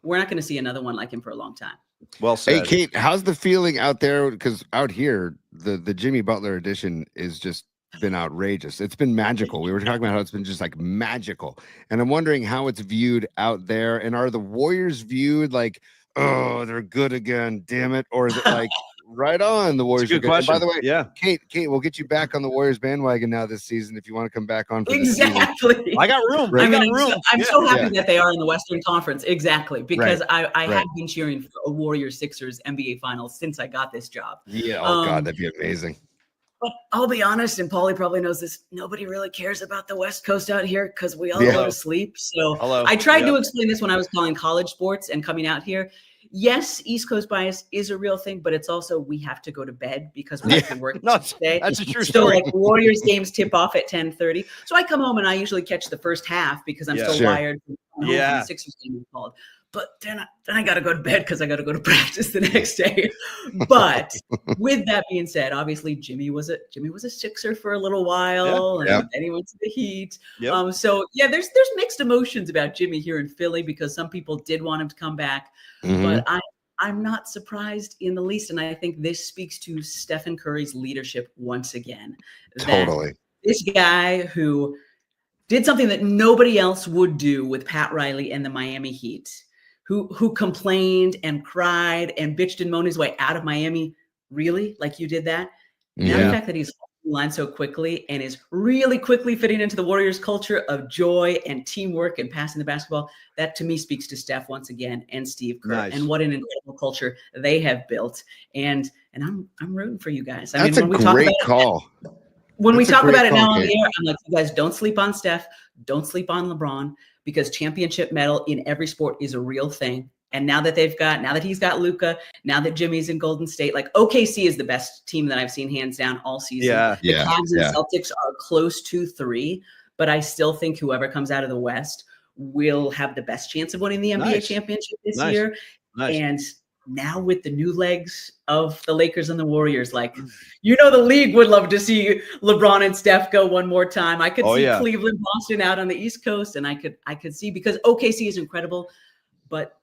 we're not going to see another one like him for a long time. Well said. Hey, Kate, how's the feeling out there? Because out here, the Jimmy Butler edition is just been outrageous. It's been magical. We were talking about how it's been just like magical. And I'm wondering how it's viewed out there. And are the Warriors viewed like, oh, they're good again, damn it? Or is it like, right on, the Warriors are good? And by the way, Kate, we'll get you back on the Warriors bandwagon now this season if you want to come back on for exactly. I got room. I mean, I'm so happy that they are in the Western Conference. Exactly. Because I have been cheering for a Warriors Sixers NBA Finals since I got this job. Yeah. Oh God, that'd be amazing. But I'll be honest, and Paulie probably knows this, nobody really cares about the West Coast out here because we all go to sleep. So I tried to explain this when I was calling college sports and coming out here. Yes, East Coast bias is a real thing, but it's also we have to go to bed because we have to work today. That's a true story. So like Warriors games tip off at 10:30. So I come home and I usually catch the first half because I'm still wired from the Sixers game called. But then I got to go to bed because I got to go to practice the next day. But with that being said, obviously Jimmy was a Sixer for a little while, and then he went to the Heat. So yeah, there's mixed emotions about Jimmy here in Philly because some people did want him to come back, but I'm not surprised in the least, and I think this speaks to Stephen Curry's leadership once again. Totally, this guy who did something that nobody else would do with Pat Riley and the Miami Heat. Who complained and cried and bitched and moaned his way out of Miami. Really? Like you did that? Now the fact that he's line so quickly and is really quickly fitting into the Warriors culture of joy and teamwork and passing the basketball, that to me speaks to Steph once again and Steve Kerr and what an incredible culture they have built. And I'm rooting for you guys. I That's mean, a great call. When we talk about it now on the air, I'm like, you guys don't sleep on Steph, don't sleep on LeBron, because championship medal in every sport is a real thing. And now that he's got Luka, now that Jimmy's in Golden State, like OKC is the best team that I've seen hands down all season. The Cavs and Celtics are close to 3, but I still think whoever comes out of the West will have the best chance of winning the NBA championship this year. And now with the new legs of the Lakers and the Warriors, like, the league would love to see LeBron and Steph go one more time. I could see Cleveland, Boston out on the East Coast, and I could see, because OKC is incredible, but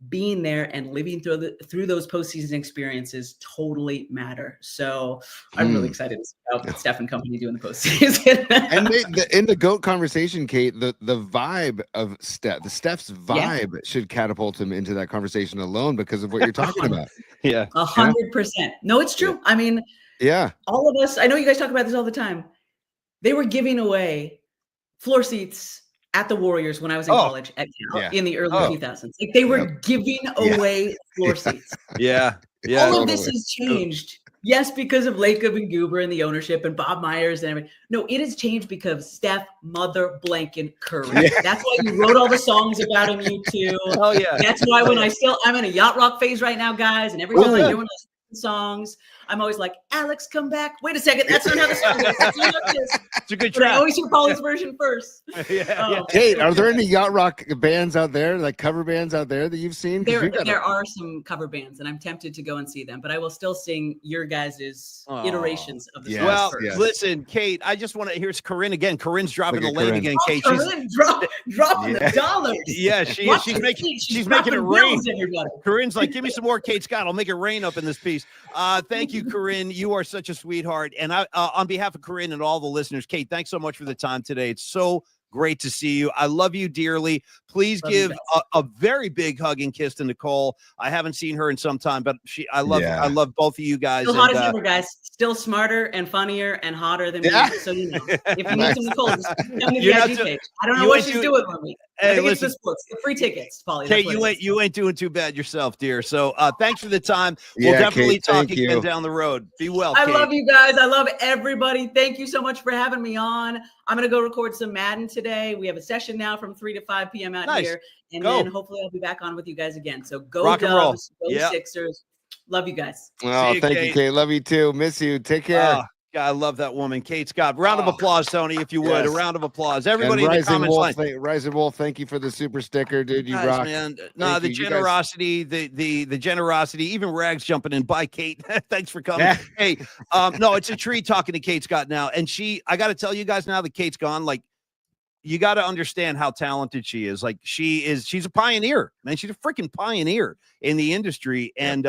being there and living through those postseason experiences totally matter. So I'm really excited to see how Steph and company do in the postseason. And in the GOAT conversation, Kate, the vibe of Steph's vibe should catapult him into that conversation alone because of what you're talking about. 100%. No, it's true. I mean, all of us, I know you guys talk about this all the time. They were giving away floor seats at the Warriors when I was in college at Cal in the early 2000s. Like they were giving away floor seats. All of this has changed. Yes, because of Lacob and Goober and the ownership and Bob Myers and everything. No, it has changed because Steph Mother Blanken Curry. That's why you wrote all the songs about him, you two. That's why when I'm in a yacht rock phase right now, guys, and every time I'm doing songs, I'm always like, Alex, come back. Wait a second. That's not how the song is. That's not how it is. It's a good track. I always hear Paulie's version first. Kate, are there any yacht rock bands out there, like cover bands out there that you've seen? There are some cover bands, and I'm tempted to go and see them, but I will still sing your guys' iterations of the song. Well, listen, Kate, I just want to, here's Corinne again. Corinne's dropping the lane again, Kate. Corinne dropping the dollars. Yeah, she's making it rain. Corinne's like, give me some more Kate Scott. I'll make it rain up in this piece. Thank you, Corinne. You are such a sweetheart. And I, on behalf of Corinne and all the listeners, Kate, thanks so much for the time today. It's so Great to see you. I love you dearly. Please give a very big hug and kiss to Nicole. I haven't seen her in some time, but I love both of you guys. Still hot as ever, guys. Still smarter and funnier and hotter than me. So you know, if you need some Nicole, just come to the IG page. I don't know what she's doing with me. I think it's the sports, the free tickets, Paulie. Kate, you ain't doing too bad yourself, dear. So thanks for the time. We'll definitely talk again down the road. Be well, Kate. I love you guys. I love everybody. Thank you so much for having me on. I'm going to go record some Madden today. We have a session now from 3 to 5 p.m. out here. And then hopefully I'll be back on with you guys again. So go Rock Dubs, go Sixers. Love you guys. Oh, thank you, Kate. Love you too. Miss you. Take care. God, I love that woman, Kate Scott. Round of applause, Tony, if you would. A round of applause. Everybody in the comments line. Rising Wolf, thank you for the super sticker, dude. You rock, man. No, the generosity, the generosity. Even Rags jumping in. Bye, Kate. Thanks for coming. Hey, no, it's a treat talking to Kate Scott now. And I got to tell you guys now that Kate's gone, like, you got to understand how talented she is. Like, she's a pioneer, man. She's a freaking pioneer in the industry. And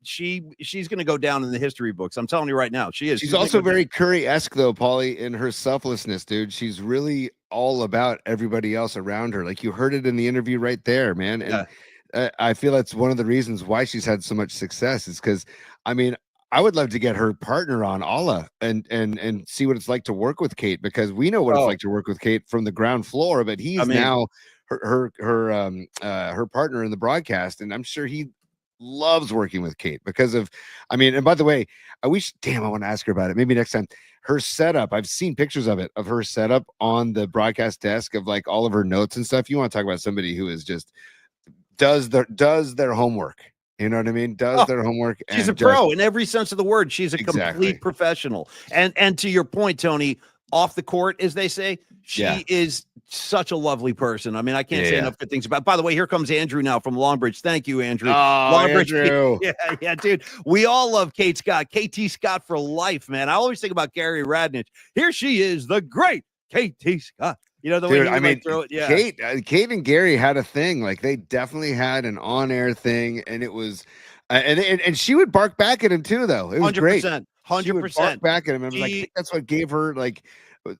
she's going to go down in the history books. I'm telling you right now, she is. She's also very Curry-esque though, Paulie, in her selflessness, dude. She's really all about everybody else around her. Like, you heard it in the interview right there, man. And I feel that's one of the reasons why she's had so much success is because, I mean, I would love to get her partner on Alla and see what it's like to work with Kate, because we know what it's like to work with Kate from the ground floor, but he's now her partner in the broadcast, and I'm sure he loves working with Kate because of, I mean, and by the way, I want to ask her about it. Maybe next time. Her setup, I've seen pictures of it, of her setup on the broadcast desk of like all of her notes and stuff. You want to talk about somebody who is just does their homework. You know what I mean? Does their homework. She's a pro in every sense of the word. She's a complete professional. And to your point, Tony, off the court, as they say, she is such a lovely person. I mean, I can't say enough good things about. By the way, here comes Andrew now from Longbridge. Thank you, Andrew. Longbridge, Andrew. Yeah, dude. We all love Kate Scott. KT Scott for life, man. I always think about Gary Radnich. Here she is, the great KT Scott. You know, the way I mean, throw it, Kate and Gary had a thing. Like, they definitely had an on-air thing, and it was, and she would bark back at him too, though. It was 100%, great. 100% bark back at him, and I think that's what gave her like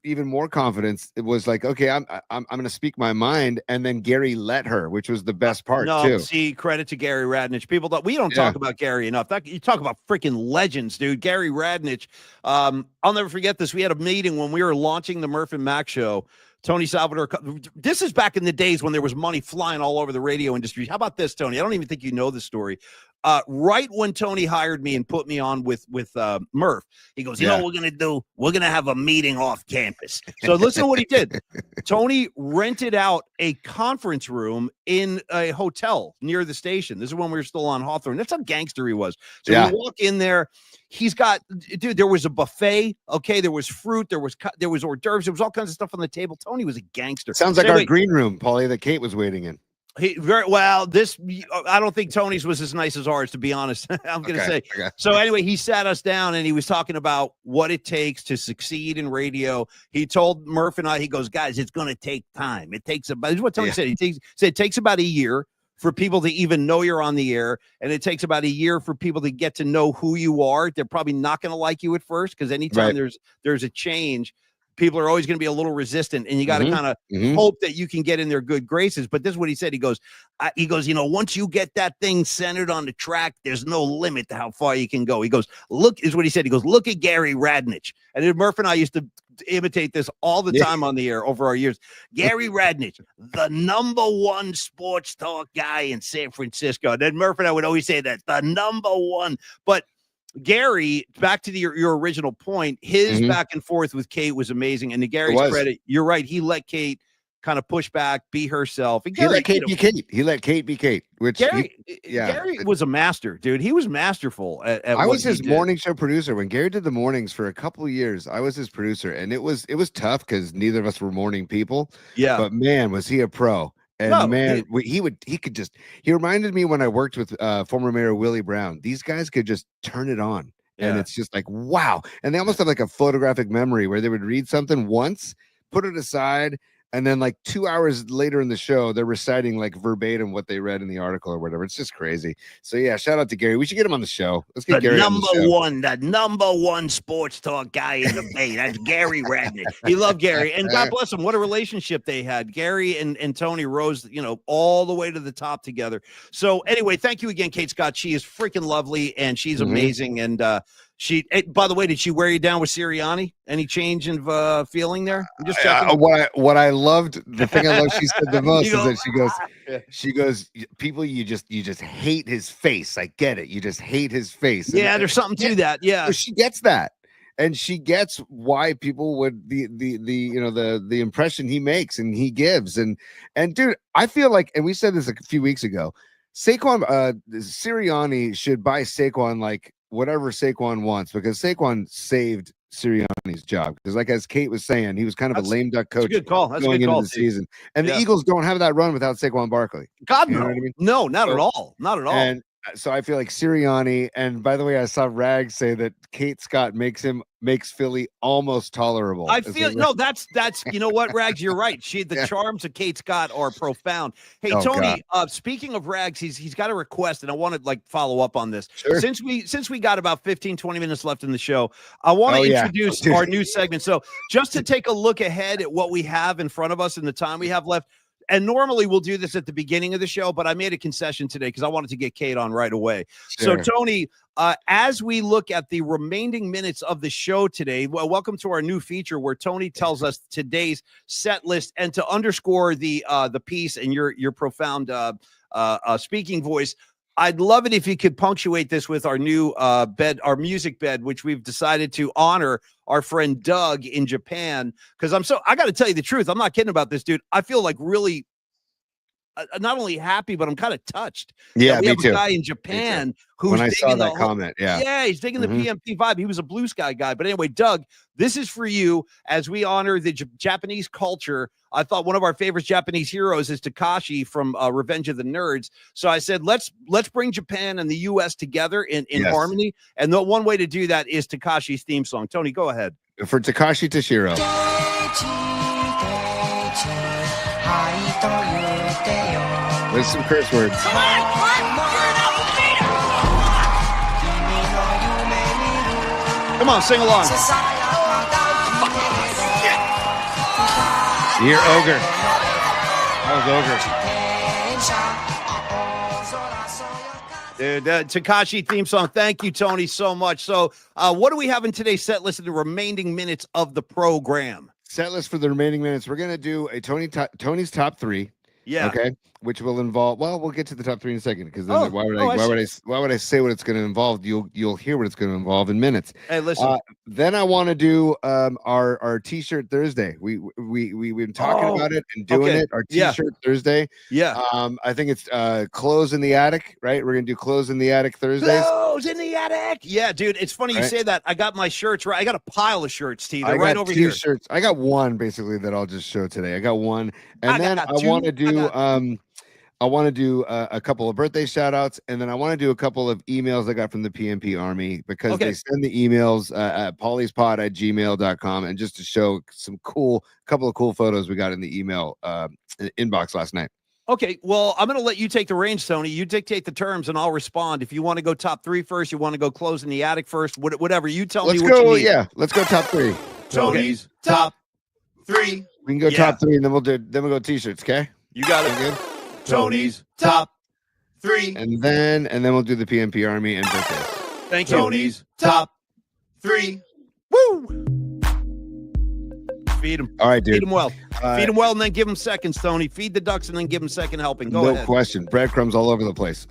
even more confidence. It was like, okay, I'm going to speak my mind, and then Gary let her, which was the best part too. See, credit to Gary Radnich. We don't talk about Gary enough. You talk about freaking legends, dude. Gary Radnich. I'll never forget this. We had a meeting when we were launching the Murph and Mac show. Tony Salvador. This is back in the days when there was money flying all over the radio industry. How about this, Tony? I don't even think you know the story. Right when Tony hired me and put me on with Murph, he goes, you know what we're going to do? We're going to have a meeting off campus. So listen to what he did. Tony rented out a conference room in a hotel near the station. This is when we were still on Hawthorne. That's how gangster he was. So we walk in there. He's got, dude, there was a buffet. Okay. There was fruit. There was hors d'oeuvres. There was all kinds of stuff on the table. Tony was a gangster. Sounds like our green room, Paulie, that Kate was waiting in. I don't think Tony's was as nice as ours, to be honest. I'm going to say. Okay. So anyway, he sat us down and he was talking about what it takes to succeed in radio. He told Murph and I, he goes, guys, it's going to take time. It takes about, this is what Tony said. It takes about a year for people to even know you're on the air. And it takes about a year for people to get to know who you are. They're probably not going to like you at first, because anytime there's a change, people are always going to be a little resistant, and you got to kind of hope that you can get in their good graces. But this is what he said. He goes, you know, once you get that thing centered on the track, there's no limit to how far you can go. He goes, look at Gary Radnich. And then Murph and I used to imitate this all the time on the air over our years. Gary Radnich, the #1 sports talk guy in San Francisco. And then Murph and I would always say that, the #1. But Gary, back to your original point, his back and forth with Kate was amazing. And to Gary's credit, you're right. He let Kate kind of push back, be herself. And Gary, he let Kate be Kate. He let Kate be Kate. Which Gary was a master, dude. He was masterful at I was his morning show producer when Gary did the mornings for a couple of years. I was his producer, and it was tough because neither of us were morning people. Yeah, but man, was he a pro. And he reminded me when I worked with former Mayor Willie Brown. These guys could just turn it on, and it's just like, wow. And they almost have like a photographic memory where they would read something once, put it aside, And then like 2 hours later in the show, they're reciting like verbatim what they read in the article or whatever. It's just crazy. So yeah, shout out to Gary. We should get him on the show. Let's get Gary on the show. The number one sports talk guy in the Bay. That's Gary Radney. He loved Gary. And God bless him. What a relationship they had. Gary and Tony rose, all the way to the top together. So anyway, thank you again, Kate Scott. She is freaking lovely and she's amazing. And by the way, did she wear you down with Sirianni? Any change in feeling there? I'm just checking. What I loved, the thing I love she said the most is that she goes, people, you just hate his face. I get it. You just hate his face. Yeah, there's something to that. Yeah. So she gets that. And she gets why people would the impression he makes and he gives. And dude, I feel like, and we said this a few weeks ago, Sirianni should buy Saquon like whatever Saquon wants, because Saquon saved Sirianni's job. Because like as Kate was saying, he was kind of a lame duck coach. That's a good call. That's going into the season. And the Eagles don't have that run without Saquon Barkley. God, no. Know what I mean? No, not at all. Not at all. And so I feel like Sirianni, and by the way, I saw Rag say that Kate Scott makes Philly almost tolerable. I feel that's you know what, Rags, you're right. The charms of Kate Scott are profound. Hey, Tony, speaking of Rags, he's got a request, and I want to follow up on this. Sure. Since we got about 15-20 minutes left in the show, I want to introduce our new segment. So just to take a look ahead at what we have in front of us and the time we have left. And normally we'll do this at the beginning of the show, but I made a concession today because I wanted to get Kate on right away. Sure. So, Tony, as we look at the remaining minutes of the show today, welcome to our new feature where Tony tells us today's set list, and to underscore the piece and your profound speaking voice, I'd love it if you could punctuate this with our new our music bed, which we've decided to honor our friend Doug in Japan. Because I got to tell you the truth. I'm not kidding about this, dude. I feel like really not only happy, but I'm kind of touched. Yeah, we me have too. A guy in Japan who's when I saw that comment, he's digging the PMP vibe. He was a Blue Sky guy, but anyway, Doug, this is for you as we honor the Japanese culture. I thought one of our favorite Japanese heroes is Takashi from Revenge of the Nerds. So I said, let's bring Japan and the U.S. together in harmony. And the one way to do that is Takashi's theme song. Tony, go ahead. For Takashi Toshiro. There's some curse words. Come on, come on, sing along. You're ogre. That was ogre. Dude, Takashi theme song. Thank you, Tony, so much. So what do we have in today's set list of the remaining minutes of the program? Set list for the remaining minutes. We're going to do a Tony's top three. Yeah. Okay. Which will involve. Well, we'll get to the top three in a second, because then why would I say what it's going to involve? You'll hear what it's going to involve in minutes. Hey, listen. Then I want to do our T-shirt Thursday. We've been talking about it and doing it. Our T-shirt Thursday. Yeah. I think it's clothes in the attic. Right. We're gonna do clothes in the attic Thursdays. Clothes in the attic. Yeah, dude. It's funny you say that. I got my shirts right. I got a pile of shirts, T. They're right over here. Shirts. I got one basically that I'll just show today. I got one, and then I want to do a couple of birthday shout outs, and then I want to do a couple of emails I got from the PMP Army, because they send the emails at pauliespod@gmail.com, and just to show couple of cool photos we got in the email inbox last night. Okay, well, I'm going to let you take the reins, Tony. You dictate the terms, and I'll respond. If you want to go top three first, you want to go close in the attic first, whatever. You tell me what you need. Yeah, let's go top three. Tony's top three. We can go top three, and then we'll go T-shirts, okay? You got it. Good? Tony's top three. And then we'll do the PMP Army and birthdays. Thank you. Tony's top three. Woo! Feed them. All right, dude. Feed them well. Feed them well, and then give them seconds, Tony. Feed the ducks, and then give them second helping. Go ahead. No question. Breadcrumbs all over the place.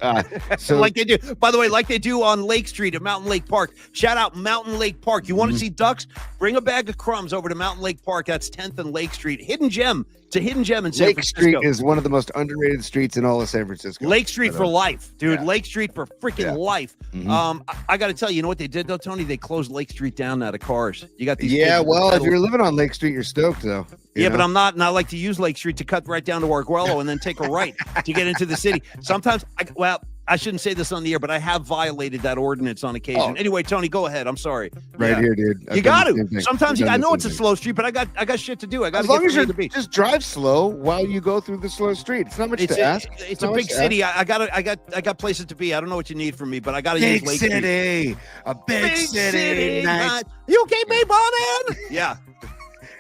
So like they do. By the way, like they do on Lake Street at Mountain Lake Park. Shout out Mountain Lake Park. You want to see ducks? Bring a bag of crumbs over to Mountain Lake Park. That's 10th and Lake Street. Hidden gem. It's a hidden gem in San Francisco. Lake Street is one of the most underrated streets in all of San Francisco. Lake Street for life, dude. Yeah. Lake Street for freaking life. Mm-hmm. I got to tell you, you know what they did though, Tony? They closed Lake Street down out of cars. You got these. Yeah, well, if you're living on Lake Street, you're stoked though. Yeah, but I'm not, and I like to use Lake Street to cut right down to Arguello and then take a right to get into the city. Sometimes, I shouldn't say this on the air, but I have violated that ordinance on occasion. Oh. Anyway, Tony, go ahead. I'm sorry. Right here, dude. You got to. Sometimes I know it's a slow street, but I got shit to do. I got as long as you just drive slow while you go through the slow street. It's not much to ask. It's a big city. I got places to be. I don't know what you need from me, but I got to use Lake City. A big city. Nice. You okay, babe, man? Yeah.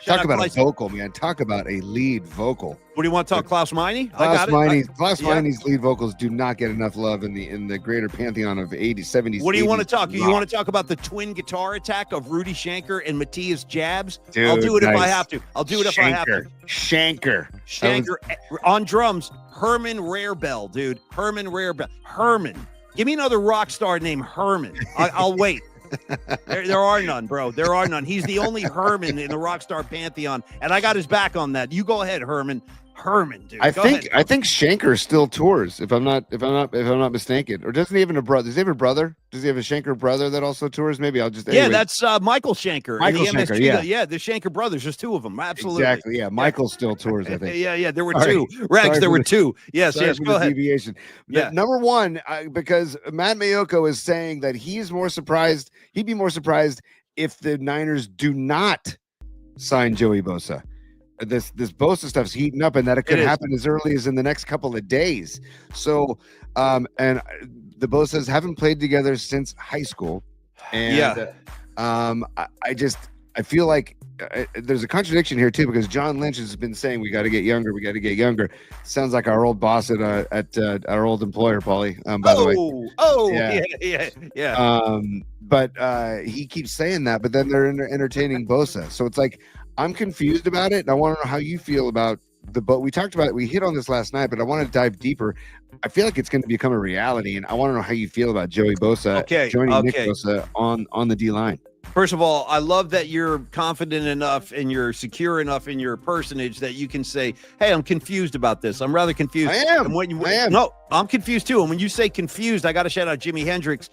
Talk about a vocal, man. Talk about a lead vocal. What do you want to talk, Klaus Meine? Klaus Meine's lead vocals do not get enough love in the greater pantheon of 80s, 70s. What do you 80s want to talk? rock. You want to talk about the twin guitar attack of Rudy Schenker and Matthias Jabs? Dude, I'll do it if I have to. I'll do it if I have to. Schenker on drums. Herman Rarebell, dude. Herman Rarebell. Herman. Give me another rock star named Herman. I'll wait. There are none, bro. There are none. He's the only Herman in the rock star pantheon, and I got his back on that. You go ahead, Herman. Herman, dude. I think Schenker still tours, if I'm not mistaken. Or doesn't he have a brother? Does he have a brother? Does he have a Schenker brother that also tours? Maybe I'll just that's Michael Schenker. Michael Schenker, yeah, the Schenker brothers. There's two of them. Absolutely. Exactly. Yeah, Michael still tours, I think. Yeah. There were two. Regs, there were two. Yes. Go ahead. Deviation. Yeah. Number one, because Matt Mayoko is saying that he's more surprised. He'd be more surprised if the Niners do not sign Joey Bosa. This Bosa stuff's heating up, and that it could happen as early as in the next couple of days. So, and the Bosas haven't played together since high school, and I feel like there's a contradiction here too, because John Lynch has been saying we got to get younger. We got to get younger. Sounds like our old boss at our old employer, Paulie. By the way, yeah. But he keeps saying that, but then they're entertaining Bosa, so it's like. I'm confused about it, and I want to know how you feel about we talked about it. We hit on this last night, but I want to dive deeper. I feel like it's going to become a reality, and I want to know how you feel about Joey Bosa joining Nick Bosa on the D line. First of all, I love that you're confident enough and you're secure enough in your personage that you can say, hey, I'm confused about this. I'm rather confused. I am. No, I'm confused too. And when you say confused, I got to shout out Jimi Hendrix.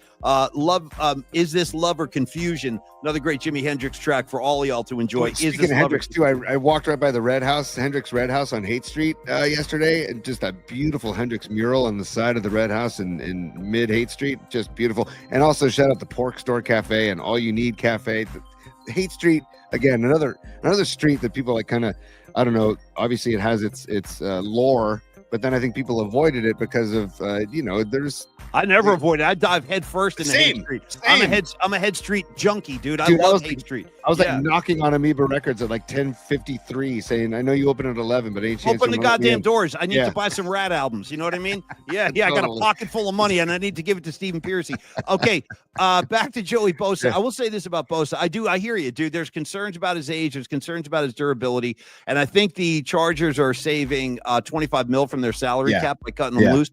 Is this love or confusion? Another great Jimi Hendrix track for all of y'all to enjoy. Speaking of Hendrix too, I walked right by the Hendrix Red House on Haight Street yesterday, and just a beautiful Hendrix mural on the side of the Red House in mid Haight Street, just beautiful. And also shout out the Pork Store Cafe and All You Need Cafe. Haight Street, again, another street that people like kind of, I don't know, obviously it has its lore, but then I think people avoided it because of I never avoided it. I dive head first in the Haight Street. I'm a head street junkie, dude. I love Haight Street. I was like knocking on Amoeba Records at like 10:53 saying, I know you open at 11, but ain't chance. Open the goddamn doors. I need to buy some Rat albums. You know what I mean? Yeah. I got a pocket full of money and I need to give it to Stephen Piercy. Okay. Back to Joey Bosa. I will say this about Bosa. I hear you, dude. There's concerns about his age. There's concerns about his durability. And I think the Chargers are saving $25 million from their salary cap by cutting him loose.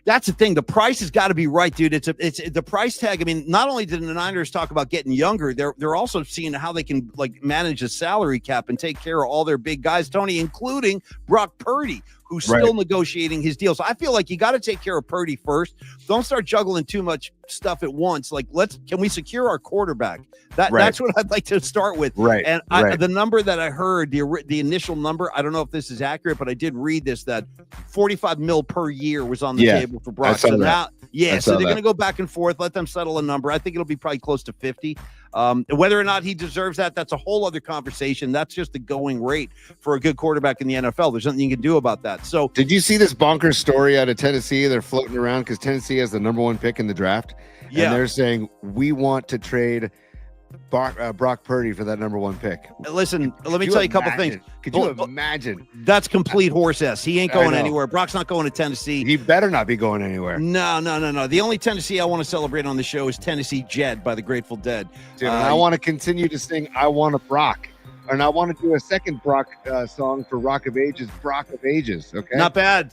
That's the thing. The price has got to be right, dude. It's the price tag. I mean, not only did the Niners talk about getting younger, they're also seeing how they can like manage a salary cap and take care of all their big guys, Tony, including Brock Purdy, who's still negotiating his deal. So I feel like you got to take care of Purdy first. Don't start juggling too much stuff at once. Like, can we secure our quarterback? That's what I'd like to start with. Right. And the number that I heard, the initial number, I don't know if this is accurate, but I did read this, that $45 million per year was on the table for Brock. So now, so they're going to go back and forth, let them settle a number. I think it'll be probably close to 50. Whether or not he deserves that's a whole other conversation. That's just the going rate for a good quarterback in the NFL. There's nothing you can do about that. So did you see this bonkers story out of Tennessee? They're floating around because Tennessee has the number 1 pick in the draft. Yeah. And they're saying, we want to trade Brock Purdy for that number 1 pick. Listen, let me tell you a couple things. Could you imagine? That's complete horse ass. He ain't going anywhere. Brock's not going to Tennessee. He better not be going anywhere. No. The only Tennessee I want to celebrate on the show is Tennessee Jet by the Grateful Dead. Dude, I want to continue to sing I Want a Brock. And I want to do a second Brock song for Rock of Ages, Brock of Ages. Okay. Not bad.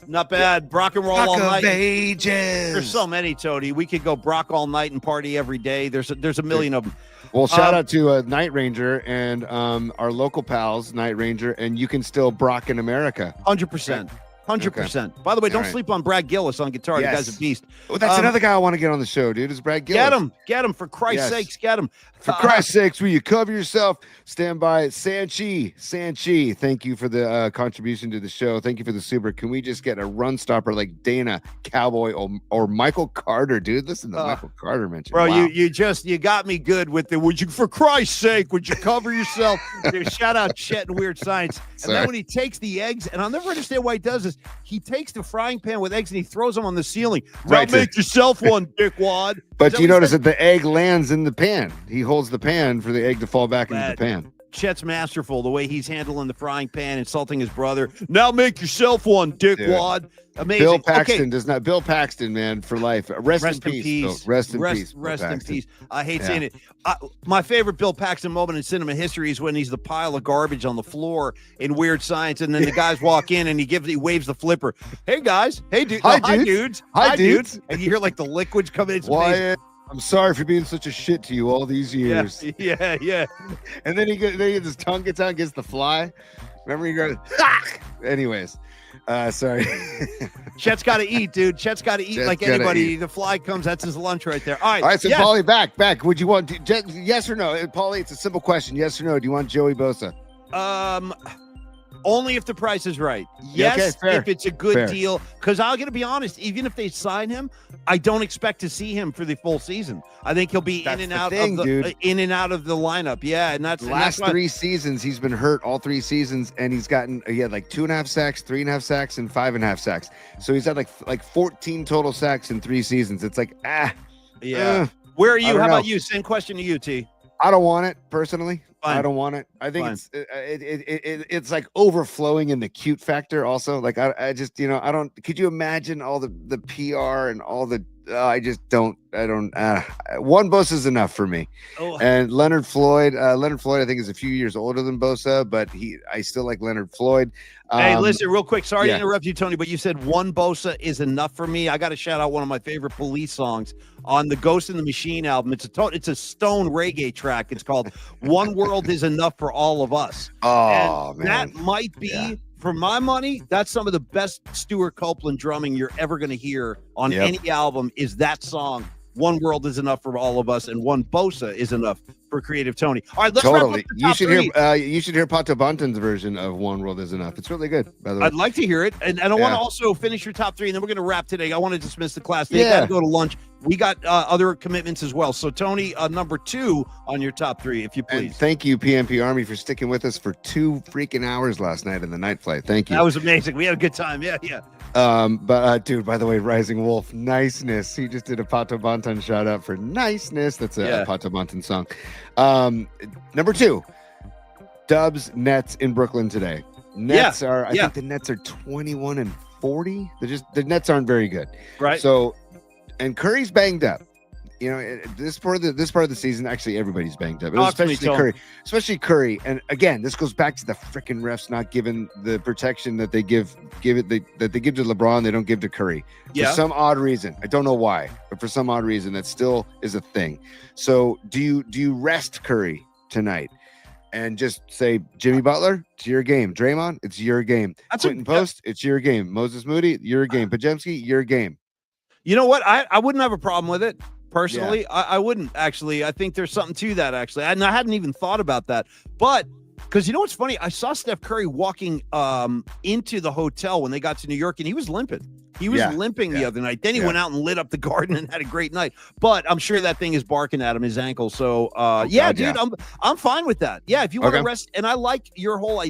Brock and roll Rock all night. Rock of Ages. There's so many, Tony. We could go Brock all night and party every day. There's a million of them. Well, shout out to Night Ranger and our local pals, Night Ranger, and you can still Brock in America. 100%. 100%. By the way, don't sleep on Brad Gillis on guitar. Yes. The guy's a beast. Oh, that's another guy I want to get on the show, dude. Is Brad Gillis. Get him. For Christ's sakes, get him. For Christ's sakes, will you cover yourself? Stand by. Sanchi, thank you for the contribution to the show. Thank you for the super. Can we just get a run stopper like Dana, Cowboy, or Michael Carter, dude? Listen to Michael Carter mention. Bro, wow. you got me good with the, would you, for Christ's sake, would you cover yourself? Dude, shout out Chet and Weird Science. And then when he takes the eggs, and I'll never understand why he does this, he takes the frying pan with eggs and he throws them on the ceiling. Right, make yourself one, dickwad. But you notice that the egg lands in the pan. He holds the pan for the egg to fall back into the pan. Chet's masterful, the way he's handling the frying pan, insulting his brother. Now make yourself one, dickwad. Dude. Amazing. Bill Paxton does not. Bill Paxton, man, for life. Rest in peace. Rest in peace. Rest in peace. I hate saying it. My favorite Bill Paxton moment in cinema history is when he's the pile of garbage on the floor in Weird Science, and then the guys walk in and he waves the flipper. Hey guys. Hey dude. Hi dudes. Hi dudes. And you hear like the liquids come in. Wyatt, I'm sorry for being such a shit to you all these years. Yeah. And then his tongue gets out and gets the fly. Remember he goes, anyways. Sorry. Chet's got to eat, dude. Chet's got to eat like anybody. The fly comes, that's his lunch right there. All right. So Paulie, back. Would you want yes or no? Paulie, it's a simple question. Yes or no? Do you want Joey Bosa? Only if the price is right. Yes, if it's a good deal. Because I'm going to be honest, even if they sign him, I don't expect to see him for the full season. I think he'll be in and out of the lineup. Yeah, and that's the last 3 seasons he's been hurt all 3 seasons, and he had like 2.5 sacks, 3.5 sacks, and 5.5 sacks. So he's had like 14 total sacks in 3 seasons. It's like Where are you? How about you? Same question to you, T. I don't want it personally. Fine. I don't want it. I think it's like overflowing in the cute factor also. Like I just, I don't, could you imagine all the PR and all the, one Bosa is enough for me. And Leonard Floyd, I think is a few years older than Bosa, but I still like Leonard Floyd. Hey, listen real quick. Sorry to interrupt you, Tony, but you said one Bosa is enough for me. I got to shout out one of my favorite Police songs on the Ghost in the Machine album. It's a stone reggae track. It's called One World is Enough for All of Us. Oh, man. That might be, for my money, that's some of the best Stuart Copeland drumming you're ever going to hear on any album is that song. One World is Enough for All of Us, and one Bosa is enough for Creative Tony. All right, let's wrap up the top three. You should hear Pato Banton's version of One World is Enough. It's really good, by the way. I'd like to hear it, and I want to also finish your top 3, and then we're going to wrap today. I want to dismiss the class. They got to go to lunch. We got other commitments as well. So, Tony, number 2 on your top 3, if you please. And thank you, PMP Army, for sticking with us for 2 freaking hours last night in the night flight. Thank you. That was amazing. We had a good time. Yeah. But dude, by the way, Rising Wolf, niceness. He just did a Pato Banton shout out for niceness. That's a Pato Banton song. Number 2, Dubs Nets in Brooklyn today. Nets are, I think the Nets are 21-40. The Nets aren't very good. Right. So, and Curry's banged up. This part of the season, actually everybody's banged up, especially Curry. And again, this goes back to the freaking refs not giving the protection that they give to LeBron. They don't give to Curry for some odd reason. I don't know why, but for some odd reason, that still is a thing. So do you rest Curry tonight and just say, Jimmy Butler, it's your game. Draymond, it's your game. Quentin Post, it's your game. Moses Moody, your game. Pajemski, your game. You know what? I wouldn't have a problem with it. Personally, I wouldn't actually. I think there's something to that actually. And I hadn't even thought about that. But because you know what's funny? I saw Steph Curry walking into the hotel when they got to New York, and he was limping. He was limping the other night. Then he went out and lit up the garden and had a great night. But I'm sure that thing is barking at him, his ankle. So dude, I'm fine with that. Yeah, if you want to rest, and I like your whole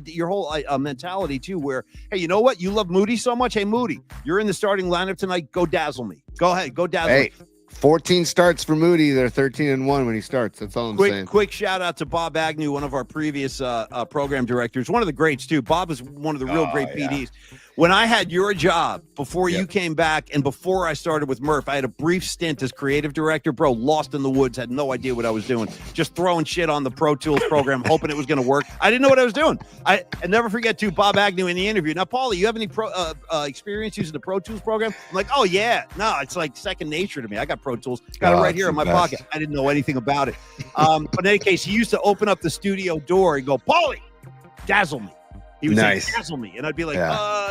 mentality too, where hey, you know what? You love Moody so much. Hey, Moody, you're in the starting lineup tonight. Go dazzle me. Go ahead, go dazzle me. 14 starts for Moody. They're 13-1 when he starts. That's all I'm saying. Quick shout out to Bob Agnew, one of our previous program directors, one of the greats too. Bob is one of the real great PDs. When I had your job before you came back and before I started with Murph, I had a brief stint as creative director. Bro, lost in the woods, had no idea what I was doing. Just throwing shit on the Pro Tools program, hoping it was going to work. I didn't know what I was doing. I never forget too, Bob Agnew in the interview. Now, Paulie, you have any experience using the Pro Tools program? I'm like, oh yeah. No, it's like second nature to me. I got Pro Tools. Got it right here in my pocket. I didn't know anything about it. But in any case, he used to open up the studio door and go, Paulie, dazzle me. He would say, dazzle me. And I'd be like,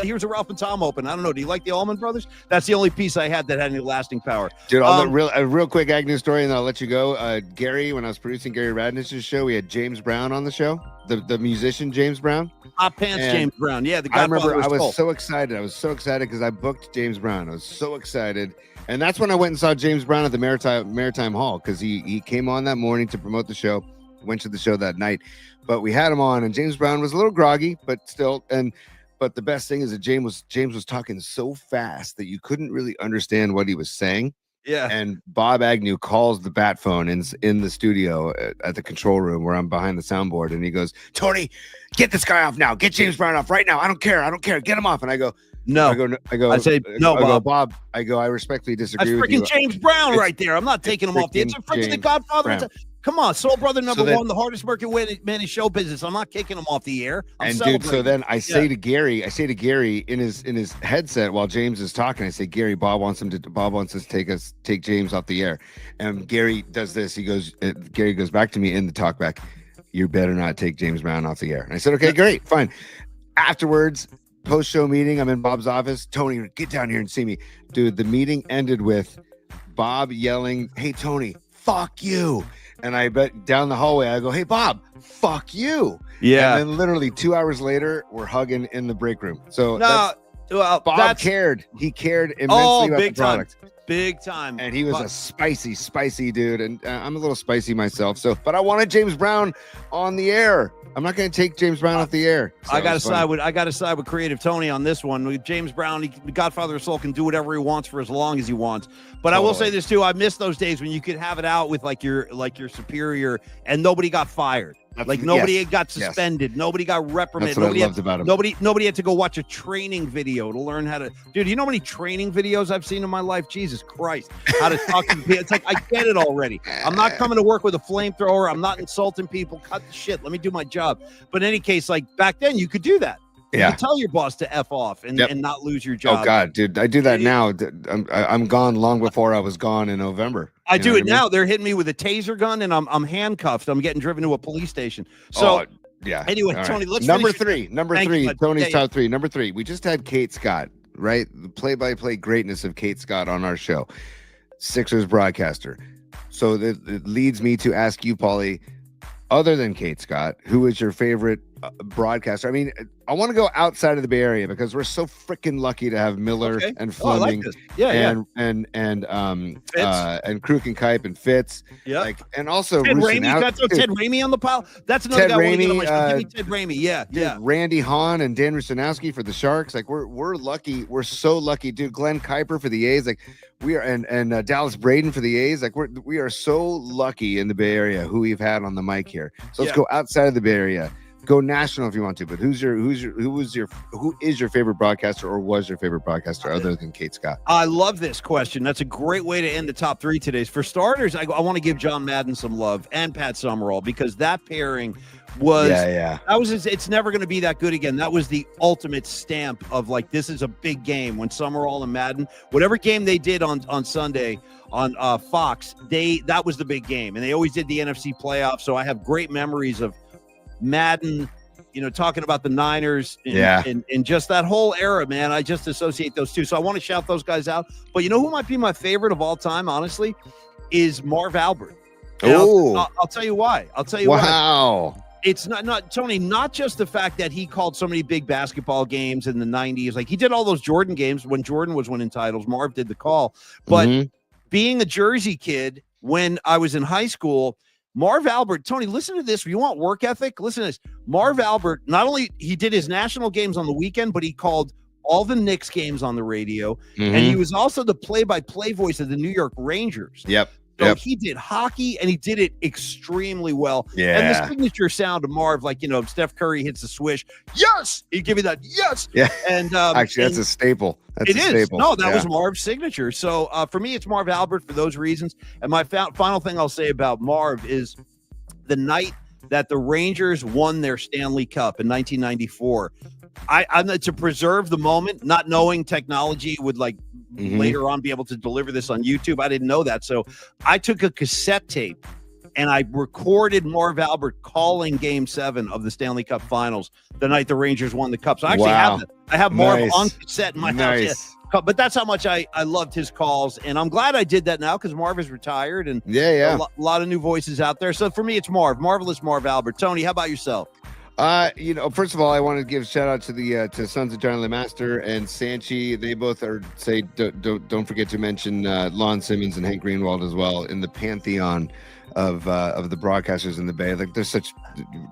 here's a Ralph and Tom open. I don't know. Do you like the Allman Brothers? That's the only piece I had that had any lasting power. Dude, a real quick Agnew story, and I'll let you go. Gary, when I was producing Gary Radnich's show, we had James Brown on the show, the musician James Brown. Hot Pants James Brown. Yeah, the guy. I remember I was so excited. I was so excited because I booked James Brown. I was so excited. And that's when I went and saw James Brown at the Maritime Hall, because he came on that morning to promote the show. Went to the show that night, but we had him on, and James Brown was a little groggy, but still. But the best thing is that James was talking so fast that you couldn't really understand what he was saying. Yeah. And Bob Agnew calls the bat phone in the studio at the control room where I'm behind the soundboard, and he goes, "Tony, get this guy off now. Get James Brown off right now. I don't care. Get him off." And I go, "No." I say, "No, Bob." I respectfully disagree with you. That's freaking James Brown right there. I'm not taking him off the. It's freaking the Godfather. Come on, Soul Brother number one, the hardest working man in show business. I'm not kicking him off the air. Dude, so then I say to Gary in his headset while James is talking, I say, "Gary, Bob wants us to take James off the air." And Gary does this. Gary goes back to me in the talkback, "You better not take James Brown off the air." And I said, "Okay, great, fine." Afterwards, post-show meeting, I'm in Bob's office. "Tony, get down here and see me." Dude, the meeting ended with Bob yelling, "Hey, Tony, fuck you." And I bet down the hallway, I go, "Hey, Bob, fuck you." Yeah. And then literally 2 hours later, we're hugging in the break room. So Bob cared. He cared immensely about the product. Big time. And he was a spicy dude. And I'm a little spicy myself. But I wanted James Brown on the air. I'm not going to take James Brown off the air. So I got to side with Creative Tony on this one. With James Brown, the Godfather of Soul, can do whatever he wants for as long as he wants. But I will say this too: I miss those days when you could have it out with like your superior, and nobody got fired. Nobody got suspended. Nobody got reprimanded. That's what I loved about him. Nobody had to go watch a training video to learn how to. Dude, you know how many training videos I've seen in my life? Jesus Christ! How to talk to people? It's like, I get it already. I'm not coming to work with a flamethrower. I'm not insulting people. Cut the shit. Let me do my job. But in any case, like back then, you could do that. You could tell your boss to F off and not lose your job. Oh God, dude, I do that now. I'm gone long before I was gone in November. I do it now. They're hitting me with a taser gun, and I'm handcuffed. I'm getting driven to a police station. So anyway, Tony, let's number three. Tony's top three. Number three. We just had Kate Scott, right? The play-by-play greatness of Kate Scott on our show. Sixers broadcaster. So it leads me to ask you, Paulie, other than Kate Scott, who is your favorite broadcaster? I mean, I want to go outside of the Bay Area because we're so freaking lucky to have Miller and Fleming, and Kruk and Kipe and Fitz, and also Ted Ramey. That's Ted Ramey on the pile. That's another Ted guy. Ramey, Give me Ted Ramey. Yeah. Randy Hahn and Dan Rusanowski for the Sharks. Like we're lucky. We're so lucky, dude. Glenn Kuiper for the A's. Like we are, and Dallas Braden for the A's. Like we are so lucky in the Bay Area who we've had on the mic here. So let's go outside of the Bay Area. Go national if you want to, but who is your favorite broadcaster, or was your favorite broadcaster other than Kate Scott? I love this question. That's a great way to end the top three today. For starters, I want to give John Madden some love and Pat Summerall, because that pairing was it's never going to be that good again. That was the ultimate stamp of like, this is a big game. When Summerall and Madden, whatever game they did on Sunday on Fox, that was the big game, and they always did the NFC playoffs. So I have great memories of Madden, talking about the Niners and just that whole era, man. I just associate those two. So I want to shout those guys out. But you know who might be my favorite of all time, honestly, is Marv Albert. I'll tell you why. Wow. It's not Tony, not just the fact that he called so many big basketball games in the 90s. Like, he did all those Jordan games when Jordan was winning titles. Marv did the call. But being a Jersey kid when I was in high school, Marv Albert, Tony, listen to this. If you want work ethic, listen to this. Marv Albert, not only he did his national games on the weekend, but he called all the Knicks games on the radio. And he was also the play-by-play voice of the New York Rangers. So he did hockey, and he did it extremely well. Yeah. And the signature sound of Marv, like, Steph Curry hits the swish. Yes. He'd give you that. Yes. Yeah. And actually, that's a staple. That's a staple. No, that was Marv's signature. So for me, it's Marv Albert for those reasons. And my final thing I'll say about Marv is the night that the Rangers won their Stanley Cup in 1994. I'm to preserve the moment, not knowing technology would later on be able to deliver this on YouTube. I didn't know that. So I took a cassette tape and I recorded Marv Albert calling Game 7 of the Stanley Cup Finals the night the Rangers won the Cup. So I actually have it. I have Marv on cassette in my house. Yeah. But that's how much I loved his calls, and I'm glad I did that now because Marv is retired, and a lot of new voices out there. So for me, it's Marvelous Marv Albert. Tony, how about yourself? First of all, I want to give a shout out to the to Sons of Johnny LeMaster and Sanchi. They both don't forget to mention Lon Simmons and Hank Greenwald as well in the pantheon of the broadcasters in the Bay. Like, there's such,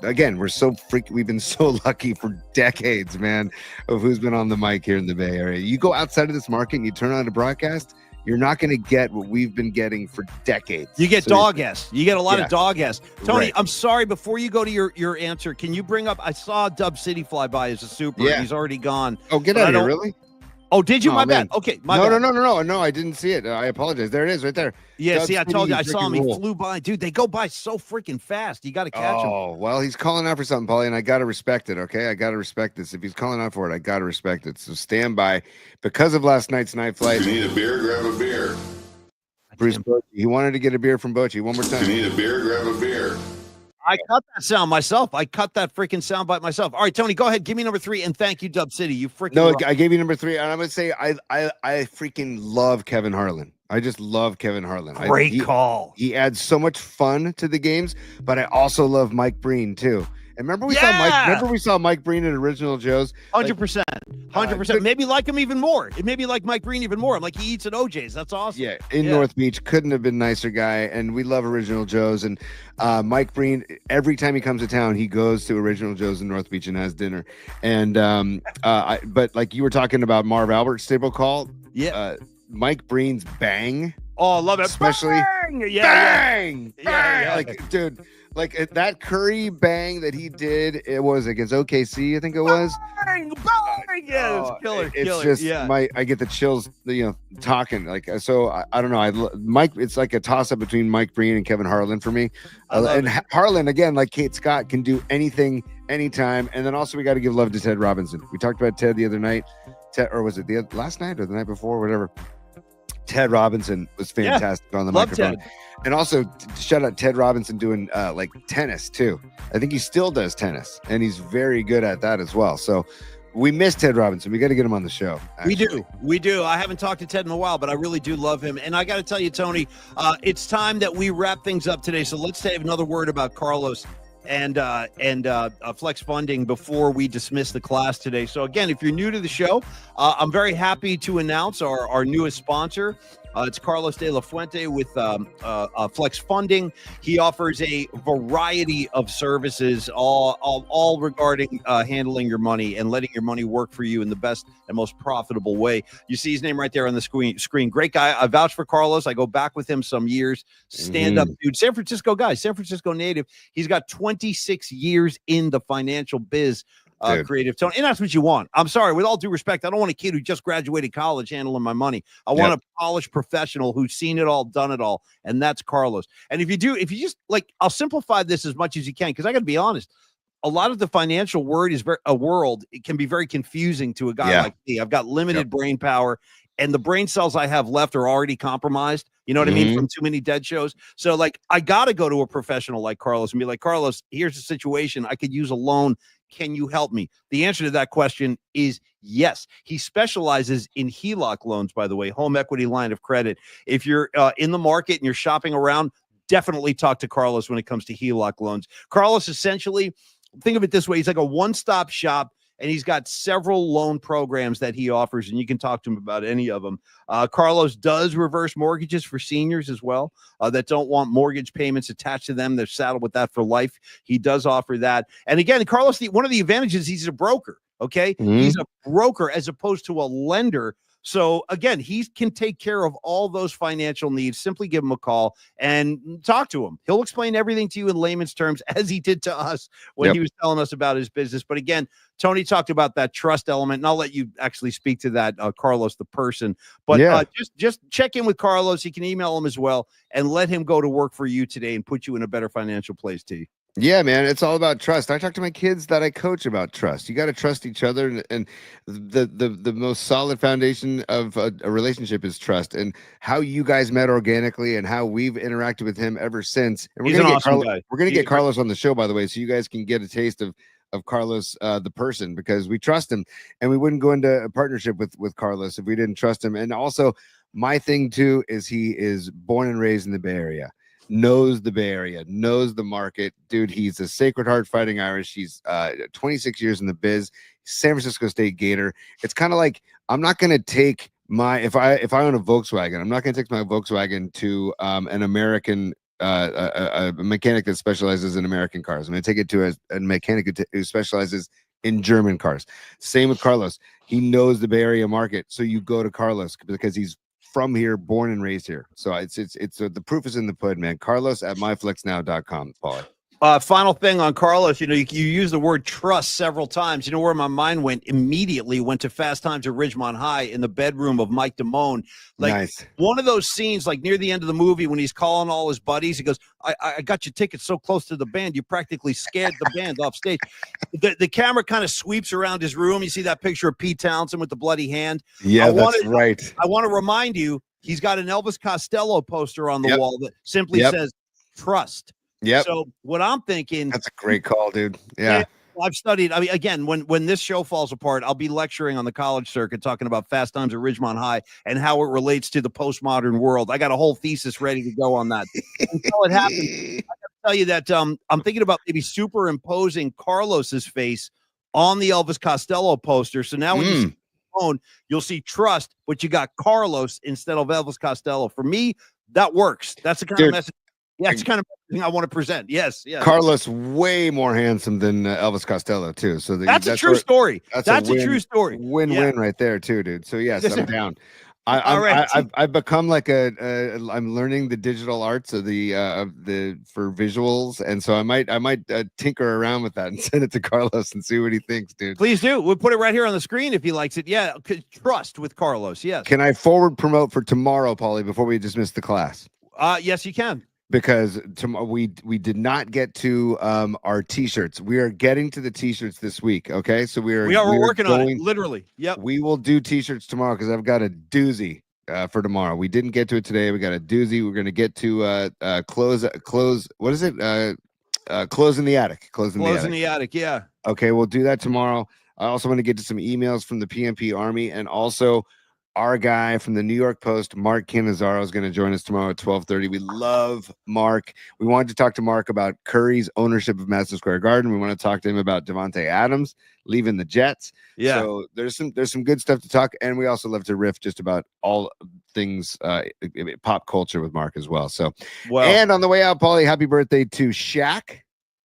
again, we've been so lucky for decades, man, of who's been on the mic here in the Bay Area. You go outside of this market and you turn on a broadcast, you're not going to get what we've been getting for decades. You get dog S. You get a lot of dog S. Tony, I'm sorry, before you go to your answer, can you bring up, I saw Dub City fly by as a super. Yeah. He's already gone. Oh, get out of here, really? Oh, did you? My bad. Okay, my bad. No, I didn't see it. I apologize. There it is right there. Yeah, see, I told you. I saw him. He flew by. Dude, they go by so freaking fast. You got to catch him. Oh, well, he's calling out for something, Paulie, and I got to respect it, okay? I got to respect this. If he's calling out for it, I got to respect it. So stand by. Because of last night's night flight. If you need a beer, grab a beer. Bruce Bochy. He wanted to get a beer from Bochy. One more time. If you need a beer, grab a beer. I cut that sound myself. I cut that freaking sound bite myself. All right, Tony, go ahead. Give me number 3, and thank you, Dub City. You freaking No, I gave you number 3, and I'm gonna say I freaking love Kevin Harlan. I just love Kevin Harlan. Great call. He adds so much fun to the games, but I also love Mike Breen too. And remember we saw Mike Breen at Original Joe's? 100%. 100%. Maybe like him even more. It made me like Mike Breen even more. I'm like, he eats at OJ's. That's awesome. Yeah, in North Beach. Couldn't have been nicer guy. And we love Original Joe's. And Mike Breen, every time he comes to town, he goes to Original Joe's in North Beach and has dinner. And but like you were talking about Marv Albert's stable call. Yeah. Mike Breen's bang. Oh, I love it. Especially bang! Bang! Like, dude, like that Curry bang that he did, it was against OKC, I think it was. Bang! Yeah, it's killer. It's just I get the chills, talking like so. I don't know. Mike, it's like a toss up between Mike Breen and Kevin Harlan for me. And Harlan, again, like Kate Scott, can do anything, anytime. And then also we got to give love to Ted Robinson. We talked about Ted the other night, or was it last night or the night before, whatever. Ted Robinson was fantastic on the microphone. Ted. And also shout out Ted Robinson doing like tennis too. I think he still does tennis, and he's very good at that as well. So we miss Ted Robinson. We got to get him on the show. Actually. We do. I haven't talked to Ted in a while, but I really do love him. And I got to tell you, Tony, it's time that we wrap things up today. So let's say another word about Carlos and flex funding before we dismiss the class today. So again, if you're new to the show, I'm very happy to announce our newest sponsor. It's Carlos de la Fuente with Flex Funding. He offers a variety of services, all regarding handling your money and letting your money work for you in the best and most profitable way. You see his name right there on the screen. Great guy. I vouch for Carlos. I go back with him some years. Stand-up dude. San Francisco guy. San Francisco native. He's got 26 years in the financial biz. Creative Tony, and that's what you want. I'm sorry, with all due respect, I don't want a kid who just graduated college handling my money. I want a polished professional who's seen it all, done it all, and that's Carlos. And if you just like, I'll simplify this as much as you can, because I got to be honest, a lot of the financial world it can be very confusing to a guy like me. I've got limited brain power, and the brain cells I have left are already compromised. You know what I mean? From too many dead shows. So like, I got to go to a professional like Carlos and be like, Carlos, here's the situation. I could use a loan. Can you help me? The answer to that question is yes. He specializes in HELOC loans, by the way, home equity line of credit. If you're in the market and you're shopping around, definitely talk to Carlos when it comes to HELOC loans. Carlos, essentially, think of it this way. He's like a one-stop shop, and he's got several loan programs that he offers, and you can talk to him about any of them. Carlos does reverse mortgages for seniors as well that don't want mortgage payments attached to them. They're saddled with that for life. He does offer that. And again, Carlos, one of the advantages, he's a broker, okay? He's a broker as opposed to a lender. So again, he can take care of all those financial needs. Simply give him a call and talk to him. He'll explain everything to you in layman's terms, as he did to us when he was telling us about his business. But again, Tony talked about that trust element, and I'll let you actually speak to that, Carlos, the person. But just check in with Carlos. You can email him as well and let him go to work for you today and put you in a better financial place, T. Yeah, man, it's all about trust. I talk to my kids that I coach about trust. You got to trust each other, and the most solid foundation of a relationship is trust. And how you guys met organically, and how we've interacted with him ever since. And He's an awesome guy. We're gonna get Carlos on the show, by the way, so you guys can get a taste of Carlos, the person, because we trust him, and we wouldn't go into a partnership with Carlos if we didn't trust him. And also, my thing too is he is born and raised in the Bay Area. Knows the Bay Area, knows the market. Dude, he's a Sacred Heart Fighting Irish. He's 26 years in the biz, San Francisco State Gator. It's kind of like, I'm not going to take my, if I own a Volkswagen, I'm not going to take my Volkswagen to an American, a mechanic that specializes in American cars. I'm going to take it to a mechanic who specializes in German cars. Same with Carlos. He knows the Bay Area market. So you go to Carlos because he's from here, born and raised here. So it's the proof is in the pudding, man. Carlos at myflexnow.com, Paulie. Final thing on Carlos, you use the word trust several times. You know where my mind went? Immediately went to Fast Times at Ridgemont High in the bedroom of Mike Damone. Like nice. One of those scenes, like near the end of the movie when he's calling all his buddies, he goes, I got your tickets so close to the band, you practically scared the band off stage. The camera kind of sweeps around his room. You see that picture of Pete Townsend with the bloody hand. Yeah, that's right. I want to remind you, he's got an Elvis Costello poster on the wall that simply says trust. Yeah. So what I'm thinking, that's a great call, dude. Yeah. I've studied. I mean, again, when this show falls apart, I'll be lecturing on the college circuit, talking about Fast Times at Ridgemont High and how it relates to the postmodern world. I got a whole thesis ready to go on that. Until it happens, I got to tell you that I'm thinking about maybe superimposing Carlos's face on the Elvis Costello poster. So now when you see the phone, you'll see trust, but you got Carlos instead of Elvis Costello. For me, that works. That's the kind of message. Yeah, it's kind of thing I want to present. Yes, yeah. Carlos way more handsome than Elvis Costello too. So that's a true story. That's a true story. Win-win right there too, dude. So yes, I'm down. I've become like I'm learning the digital arts of the for visuals, and so I might tinker around with that and send it to Carlos and see what he thinks, dude. Please do. We'll put it right here on the screen if he likes it. Yeah, trust with Carlos. Yes. Can I forward promote for tomorrow, Paulie, before we dismiss the class? Yes, you can. Because we did not get to our t-shirts. We are getting to the t-shirts this week. Okay, so we're working on it. Literally, yep. We will do t-shirts tomorrow because I've got a doozy for tomorrow. We didn't get to it today. We got a doozy. We're going to get to close. What is it? Close in the attic. Close in the attic. Yeah. Okay, we'll do that tomorrow. I also want to get to some emails from the PMP Army, and also our guy from the New York Post, Mark Cannizzaro, is going to join us tomorrow at 12:30. We love Mark. We wanted to talk to Mark about Curry's ownership of Madison Square Garden. We want to talk to him about Davante Adams leaving the Jets. Yeah. So there's some good stuff to talk, and we also love to riff just about all things pop culture with Mark as well. So, and on the way out, Paulie, happy birthday to Shaq,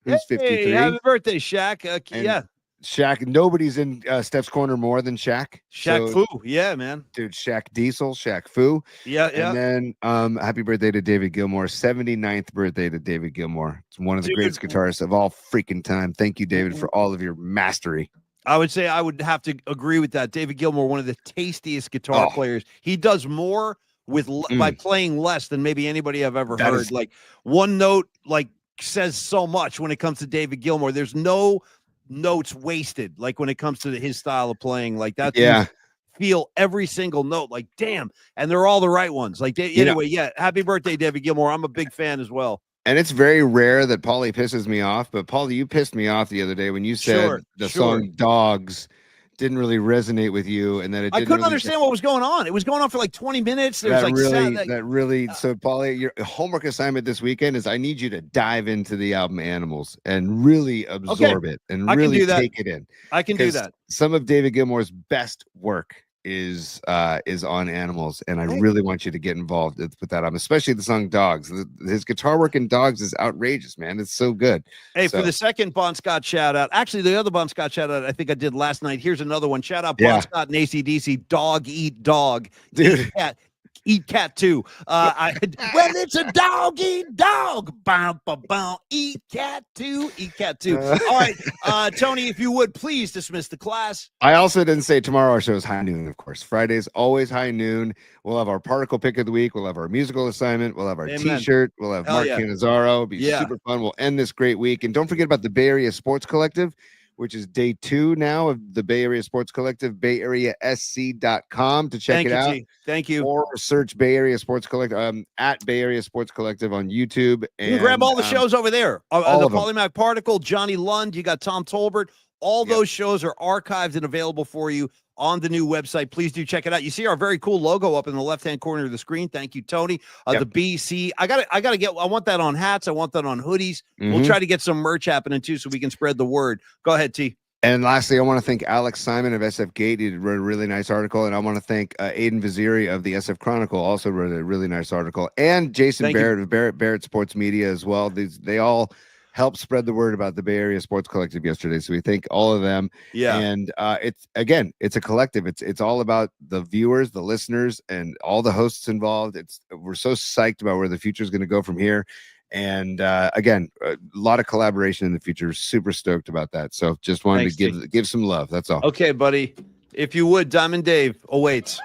who's 53. Happy birthday, Shaq. Yeah. Shaq, nobody's in Steph's corner more than Shaq. Shaq Fu, yeah, man. Dude, Shaq Diesel, Shaq Fu. Yeah. And then happy birthday to David Gilmour. 79th birthday to David Gilmour. It's one of the greatest guitarists of all freaking time. Thank you, David, for all of your mastery. I would say I would have to agree with that. David Gilmour, one of the tastiest guitar players. He does more with by playing less than maybe anybody I've ever heard. Like one note says so much when it comes to David Gilmour. There's no notes wasted, like when it comes to his style of playing, like that. Feel every single note, like damn, and they're all the right ones. Like anyway, happy birthday, David Gilmour. I'm a big fan as well. And it's very rare that Paulie pisses me off, but Paulie, you pissed me off the other day when you said the song "Dogs" didn't really resonate with you, and that I couldn't understand what was going on. It was going on for like 20 minutes. There's So Paulie, your homework assignment this weekend is I need you to dive into the album Animals and really absorb it and really take it in. I can do that. Some of David Gilmour's best work is on Animals, and I really want you to get involved with that album, especially the song Dogs. His guitar work in Dogs is outrageous, man. It's so good. Hey, for the second Bon Scott shout out, actually the other Bon Scott shout out I think I did last night. Here's another one. Shout out Bon Scott and AC/DC. Dog Eat Dog, dude. eat cat too. When it's a dog, eat dog. Bow, bow, bow. Eat cat too. Eat cat too. All right, Tony, if you would please dismiss the class. I also didn't say tomorrow our show is high noon, of course. Friday's always high noon. We'll have our particle pick of the week. We'll have our musical assignment. We'll have our T-shirt. We'll have Mark Cannizzaro. It'll be super fun. We'll end this great week. And don't forget about the Bay Area Sports Collective, which is day 2 now of the Bay Area Sports Collective, bayareasc.com to check it out. Thank you. Or search Bay Area Sports Collective at Bay Area Sports Collective on YouTube. And you can grab all the shows over there. The Polymath Particle, Johnny Lund, you got Tom Tolbert. All those shows are archived and available for you on the new website. Please do check it out. You see our very cool logo up in the left-hand corner of the screen. Thank you, Tony. The BC. I want that on hats. I want that on hoodies. We'll try to get some merch happening too, so we can spread the word. Go ahead, T. And lastly, I want to thank Alex Simon of SF Gate. He wrote a really nice article. And I want to thank Aiden Vaziri of the SF Chronicle, also wrote a really nice article. And Jason Barrett of Barrett Sports Media as well. They all helped spread the word about the Bay Area Sports Collective yesterday. So we thank all of them. Yeah. And it's a collective. It's all about the viewers, the listeners, and all the hosts involved. We're so psyched about where the future is going to go from here. And again, a lot of collaboration in the future. Super stoked about that. So just wanted to give some love. That's all. Okay, buddy. If you would, Diamond Dave awaits.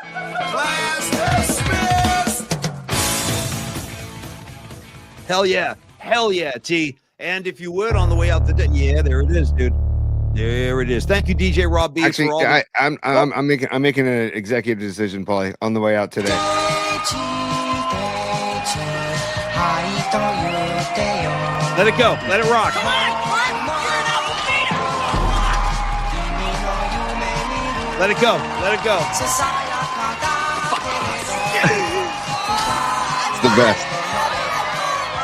Hell yeah, T. And if you would, on the way out the day, there it is, dude. There it is. Thank you, DJ Rob B. Actually, for all I'm making an executive decision, Paulie, on the way out today. Let it go. Let it rock. Come on, Clint. You're an alpha beta. Let it go. Let it go. It's the best.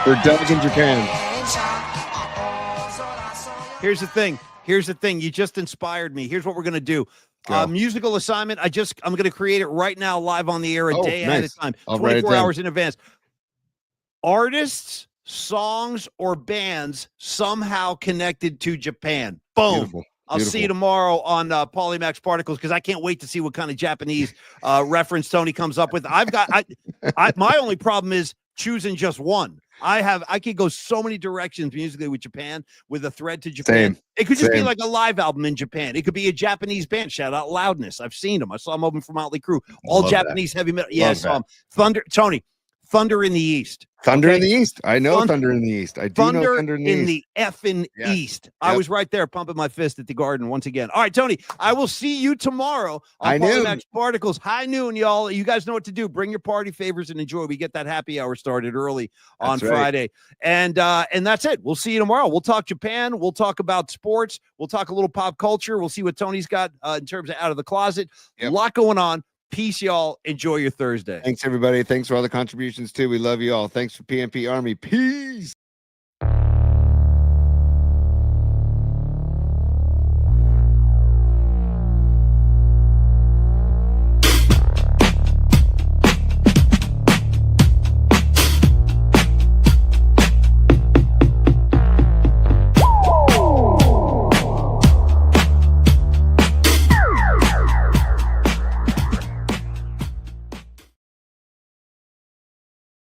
They're done in Japan. Here's the thing. You just inspired me. Here's what we're going to do. Musical assignment. I'm going to create it right now live on the air a day ahead of time, 24 hours in advance. Artists, songs, or bands somehow connected to Japan. Boom. Beautiful. I'll see you tomorrow on Polymax Particles, because I can't wait to see what kind of Japanese reference Tony comes up with. My only problem is choosing just one. I could go so many directions musically with Japan, with a thread to Japan. It could just be like a live album in Japan. It could be a Japanese band. Shout out Loudness. I've seen them. I saw them open for Motley Crue. All Japanese heavy metal. Yes, Thunder in the East. Thunder in the East. I know Thunder in the East. I do know Thunder in the effing East. Yep. I was right there pumping my fist at the Garden once again. All right, Tony, I will see you tomorrow on Polymax Particles. High noon, y'all. You guys know what to do. Bring your party favors and enjoy. We get that happy hour started early on Friday. And that's it. We'll see you tomorrow. We'll talk Japan. We'll talk about sports. We'll talk a little pop culture. We'll see what Tony's got in terms of out of the closet. Yep. A lot going on. Peace, y'all. Enjoy your Thursday. Thanks, everybody. Thanks for all the contributions, too. We love you all. Thanks for PMP Army. Peace.